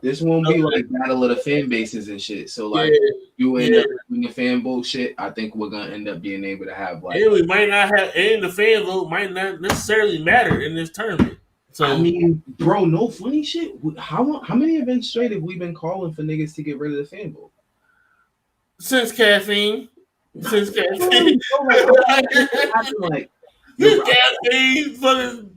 this won't be like battle of the fan bases and shit. So like you end up doing the fan bullshit. I think we're gonna end up being able to have like. And we might not have, and the fan vote might not necessarily matter in this tournament. So I mean, bro, no funny shit. How many events straight have we been calling for niggas to get rid of the fan vote? Since caffeine. Caffeine, fucking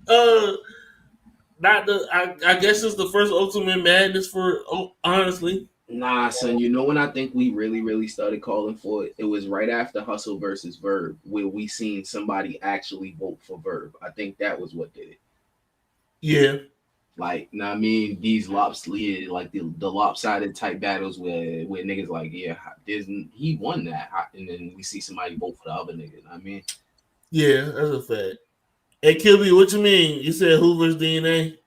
not the. I guess it's the first Ultimate Madness for honestly. Nah, son. You know when I think we really started calling for it? It was right after Hustle versus Verb, where we seen somebody actually vote for Verb. I think that was what did it. Yeah. Like, I mean, these lopsided, like the lopsided type battles where niggas like, yeah, he won that, and then we see somebody vote for the other nigga. You know what I mean, Yeah, that's a fact. Hey, Kilby, what you mean? You said Hoover's DNA?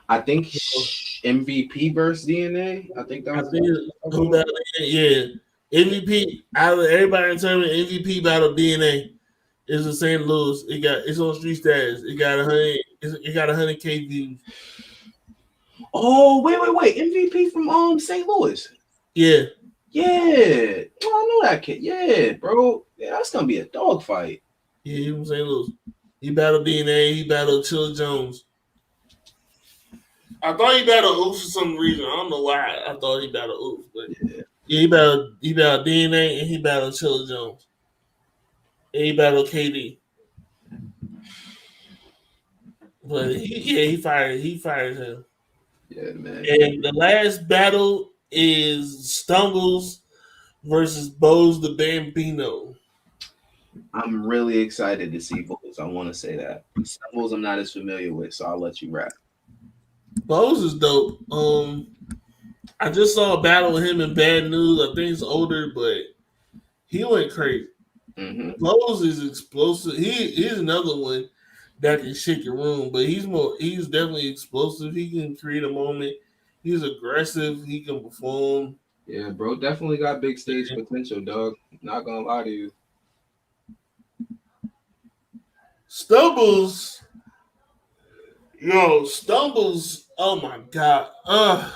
I think MVP versus DNA. I think that was. Who battled DNA? Yeah, MVP out of everybody in terms of MVP battle DNA is in St. Louis. It's on Street Status. It got 100K views. Oh wait! MVP from St. Louis. Yeah. Yeah. Well, I know that kid. Yeah, bro. Yeah, that's gonna be a dog fight. Yeah, he from St. Louis. He battled DNA. He battled Chilla Jones. I thought he battled Oof for some reason. I don't know why. I thought he battled Oof, but yeah, he battled DNA and he battled Chilla Jones. And he battled KD. But he fired him. Yeah, man. And the last battle is Stumbles versus Bose the Bambino. I'm really excited to see Bose. I want to say that. Stumbles I'm not as familiar with, so I'll let you rap. Bose is dope. I just saw a battle with him in Bad News. I think he's older, but he went crazy. Mm-hmm. Bose is explosive. He's another one that can shake your room, but he's definitely explosive. He can create a moment. He's aggressive. He can perform. Yeah, bro, definitely got big stage potential, dog. Not gonna lie to you. Stumbles. Oh my god.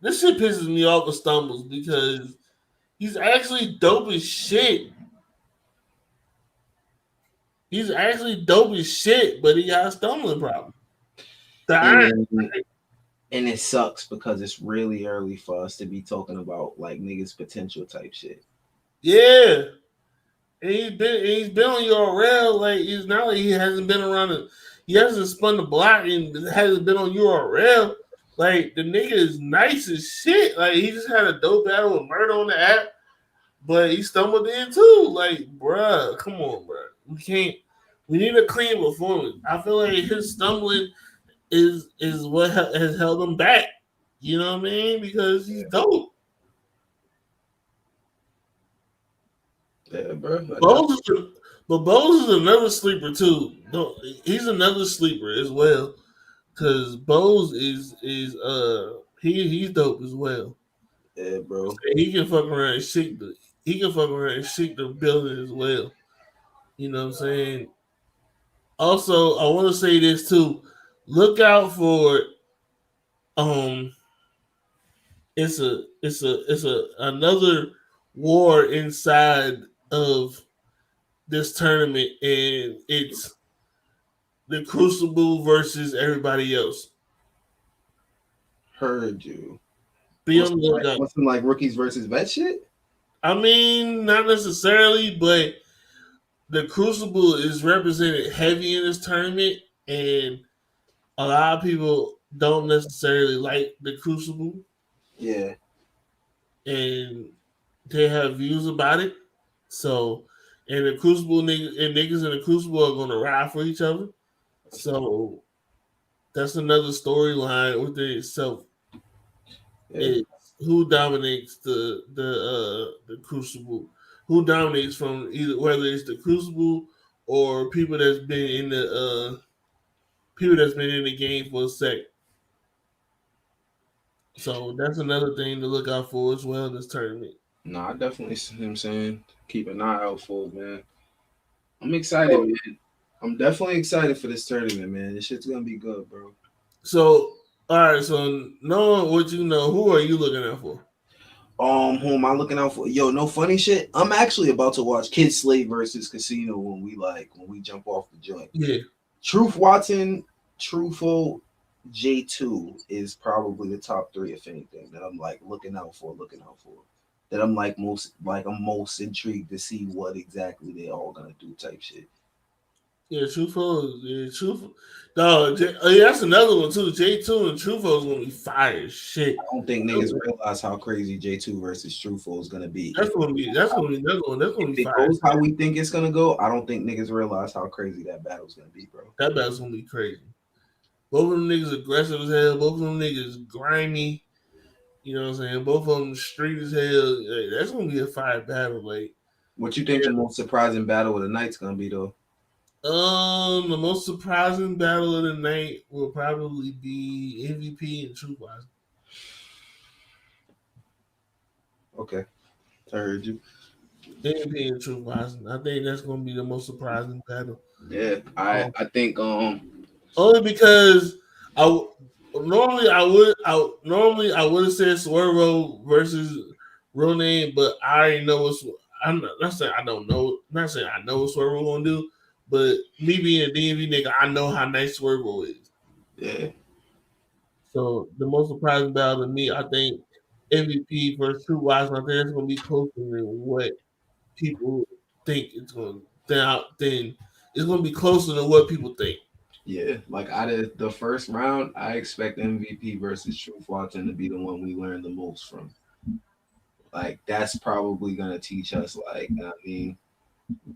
This shit pisses me off with Stumbles because he's actually dope as shit. He's actually dope as shit, but he got a stumbling problem. And it sucks because it's really early for us to be talking about like niggas potential type shit. Yeah. And he's been on URL, like it's not like he hasn't been around he hasn't spun the block and hasn't been on URL. Like the nigga is nice as shit. Like he just had a dope battle with Murder on the app, but he stumbled in too. Like, bruh, come on, bruh. We need a clean performance. I feel like his stumbling is what has held him back. You know what I mean? Because he's dope. Yeah, bro. But Bose is another sleeper too. No, he's another sleeper as well. Cause Bose is he's dope as well. Yeah, bro. He can fuck around and shake the building as well. You know what I'm saying? Also, I want to say this too. Look out for it's a another war inside of this tournament, and it's the Crucible versus everybody else. Heard you. Be on the lookout. What's some like rookies versus vet shit? I mean, not necessarily, but the Crucible is represented heavy in this tournament, and a lot of people don't necessarily like the Crucible. Yeah. And they have views about it. So, and the Crucible niggas in the Crucible are going to ride for each other. So, that's another storyline within itself. Yeah. Who dominates the Crucible? Who dominates from either whether it's the Crucible or people that's been in the game for a sec. So that's another thing to look out for as well in this tournament. No, I definitely see him saying keep an eye out for it, man. I'm excited, man. I'm definitely excited for this tournament, man. This shit's gonna be good, bro. So, all right. So, knowing what you know, who are you looking out for? Who am I looking out for? Yo, no funny shit. I'm actually about to watch Kid Slate versus Casino when we jump off the joint. Yeah. Truth Watson, Truthful, J2 is probably the top 3, if anything, that I'm like looking out for. That I'm most intrigued to see what exactly they all gonna do type shit. Yeah, Truffaut. Yeah, Truffaut. No, yeah, that's another one too. J2 and Truffaut is gonna be fire as shit. I don't think niggas realize how crazy J2 versus Truthful is gonna be. That's gonna be another one. That's gonna If be it fire. goes how we think it's gonna go, I don't think niggas realize how crazy that battle's gonna be, bro. That battle's gonna be crazy. Both of them niggas aggressive as hell. Both of them niggas grimy. You know what I'm saying? Both of them street as hell. Like, that's gonna be a fire battle. Like, What you think the most surprising battle of the night's gonna be though? the most surprising battle of the night will probably be MVP and Truthwise. Okay, I heard you. MVP and Truthwise. I think that's gonna be the most surprising battle. Yeah, I think only because normally I would have said Swervo versus Real Name, but I already know what's. I'm not saying I don't know. Not saying I know what Swervo gonna do, but me being a DMV nigga, I know how nice Swervo is. Yeah. So the most surprising battle to me, I think MVP versus True Wise. I think it's gonna be closer than what people think it's gonna. Then it's gonna be closer than what people think. Yeah, like out of the first round, I expect MVP versus Truth Watson to be the one we learn the most from. Like that's probably gonna teach us, like, I mean,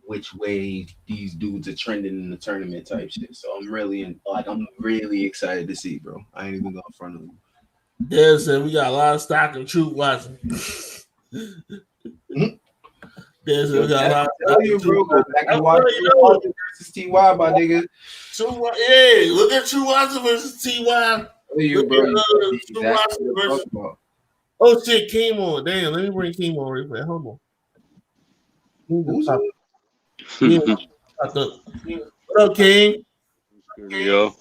which way these dudes are trending in the tournament type shit. So I'm really excited to see, bro. I ain't even going front of you. Yeah, so we got a lot of stock in Truth Watson. Yeah, so we got a lot of stock in Truth Watson. Back and watch Truth Watson versus TY, my nigga. Yeah, look at True Watson versus TY. Oh shit, came on. Damn, let me bring King on real quick. Hold on. What up, King? Yo,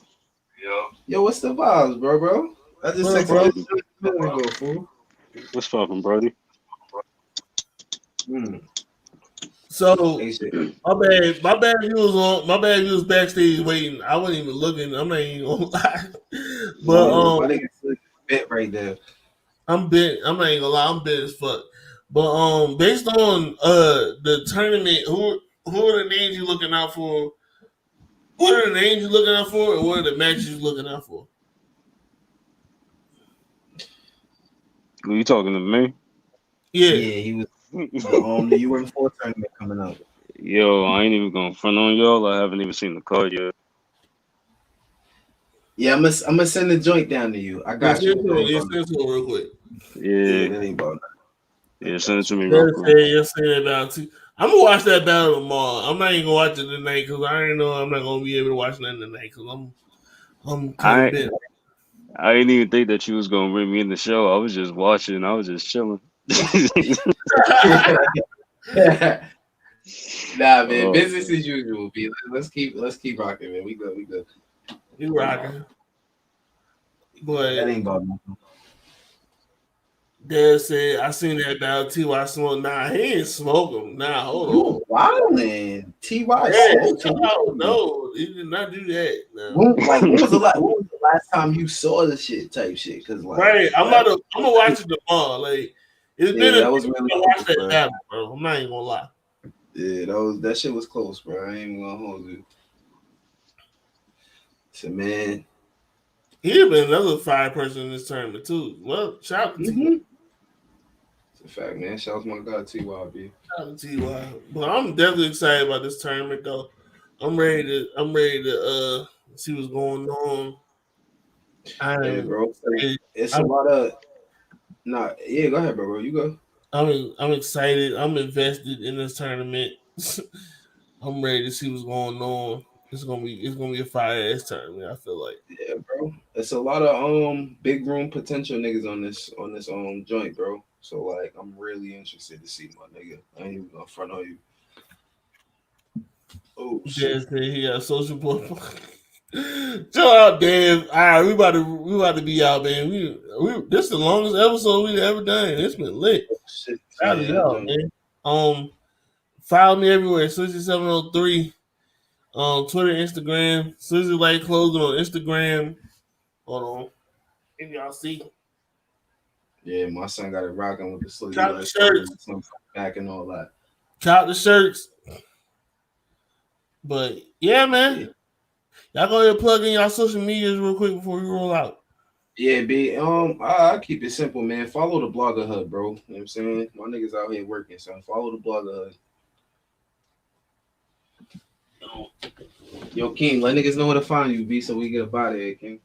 what's the vibes, bro? I just texted you a minute ago, fool. What's poppin', Brody? So my bad. You was backstage waiting. I wasn't even looking. I'm not even gonna lie. But I think it's a bit right there. I'm bit. I'm not even gonna lie. I'm bit as fuck. But based on the tournament, who are the names you looking out for? What are the names you looking out for, and what are the matches you looking out for? Were you talking to me? Yeah, he was the UM4 tournament coming up. Yo, I ain't even gonna front on y'all. I haven't even seen the card yet. Yeah, I'm gonna send the joint down to you. I got you. Send it to real quick. Yeah, that ain't about that. Yeah, send it to me real quick. I'm gonna watch that battle tomorrow. I'm not even gonna watch it tonight because I already know I'm not gonna be able to watch nothing tonight because I'm kind of bit. I didn't even think that you was gonna bring me in the show. I was just watching. I was just chilling. Nah, man, business as usual. B. Let's keep rocking, man. We good. You rocking, but that ain't about nothing. Dad said, I seen that battle T.Y. smoke. Nah, he ain't smoking. Nah, hold on. Wildin'. T.Y. No, he did not do that. No. When was the last time you saw the shit type shit? Cause right, I'm gonna watch it tomorrow. Like it's been that was really watch that battle, bro. I'm not even gonna lie. Yeah, that shit was close, bro. I ain't even gonna hold you. So man, he'd been another fire person in this tournament too. Well, shout out to T.Y. It's a fact, man. Shout out to my god T.Y. B. Shout out to T.Y. But I'm definitely excited about this tournament though. I'm ready to see what's going on. Yeah, bro. It's a lot of yeah, go ahead, bro. You go. I'm excited. I'm invested in this tournament. I'm ready to see what's going on. It's gonna be a fire ass tournament. I feel like. Yeah, bro. It's a lot of big room potential niggas on this joint, bro. So like, I'm really interested to see my nigga. I ain't even gonna front on you. Oh shit! He got social boy. Shout out, Dan. All right, we about to be out, man. We this is the longest episode we've ever done. It's been lit. Shit, Shout out, man. Follow me everywhere. Slizzy703 on Twitter, Instagram. Slizzy Light Clothing on Instagram. Hold on. If y'all see. Yeah, my son got it rocking with the Slizzy Light shirts, back and all that. Count the shirts. But yeah, man. Y'all go ahead and plug in y'all social medias real quick before we roll out. Yeah, B. I keep it simple, man. Follow the Blogger Hub, bro. You know what I'm saying? My niggas out here working, so follow the Blogger Hub. Yo, King, let niggas know where to find you, B, so we get up out of here, King.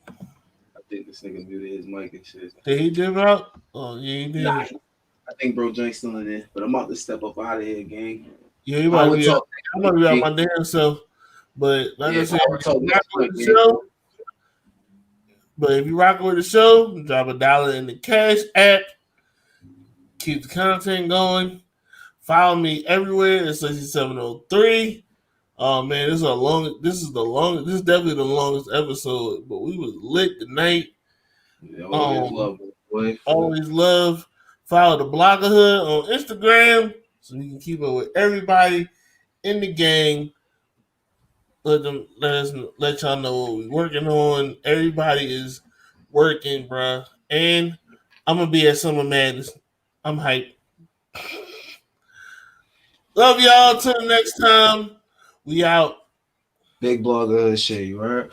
I think this nigga muted his mic and shit. Did he dip out? Oh, yeah, he did. Nah, I think bro Joint's still in there, but I'm about to step up out of here, gang. Yeah, he might be out my damn self. But like I said, if you rock with the show, with the show, drop $1 in the Cash App. Keep the content going. Follow me everywhere. It's Slizzy 703. Oh man, this is definitely the longest episode, but we was lit tonight. Yeah, always love, boy. Always love. Follow the Blogger Hood on Instagram so you can keep up with everybody in the gang. Let y'all know what we're working on. Everybody is working, bruh. And I'm gonna be at Summer Madness. I'm hyped. Love y'all. Till next time. We out. Big Blogger Hood shit, you heard?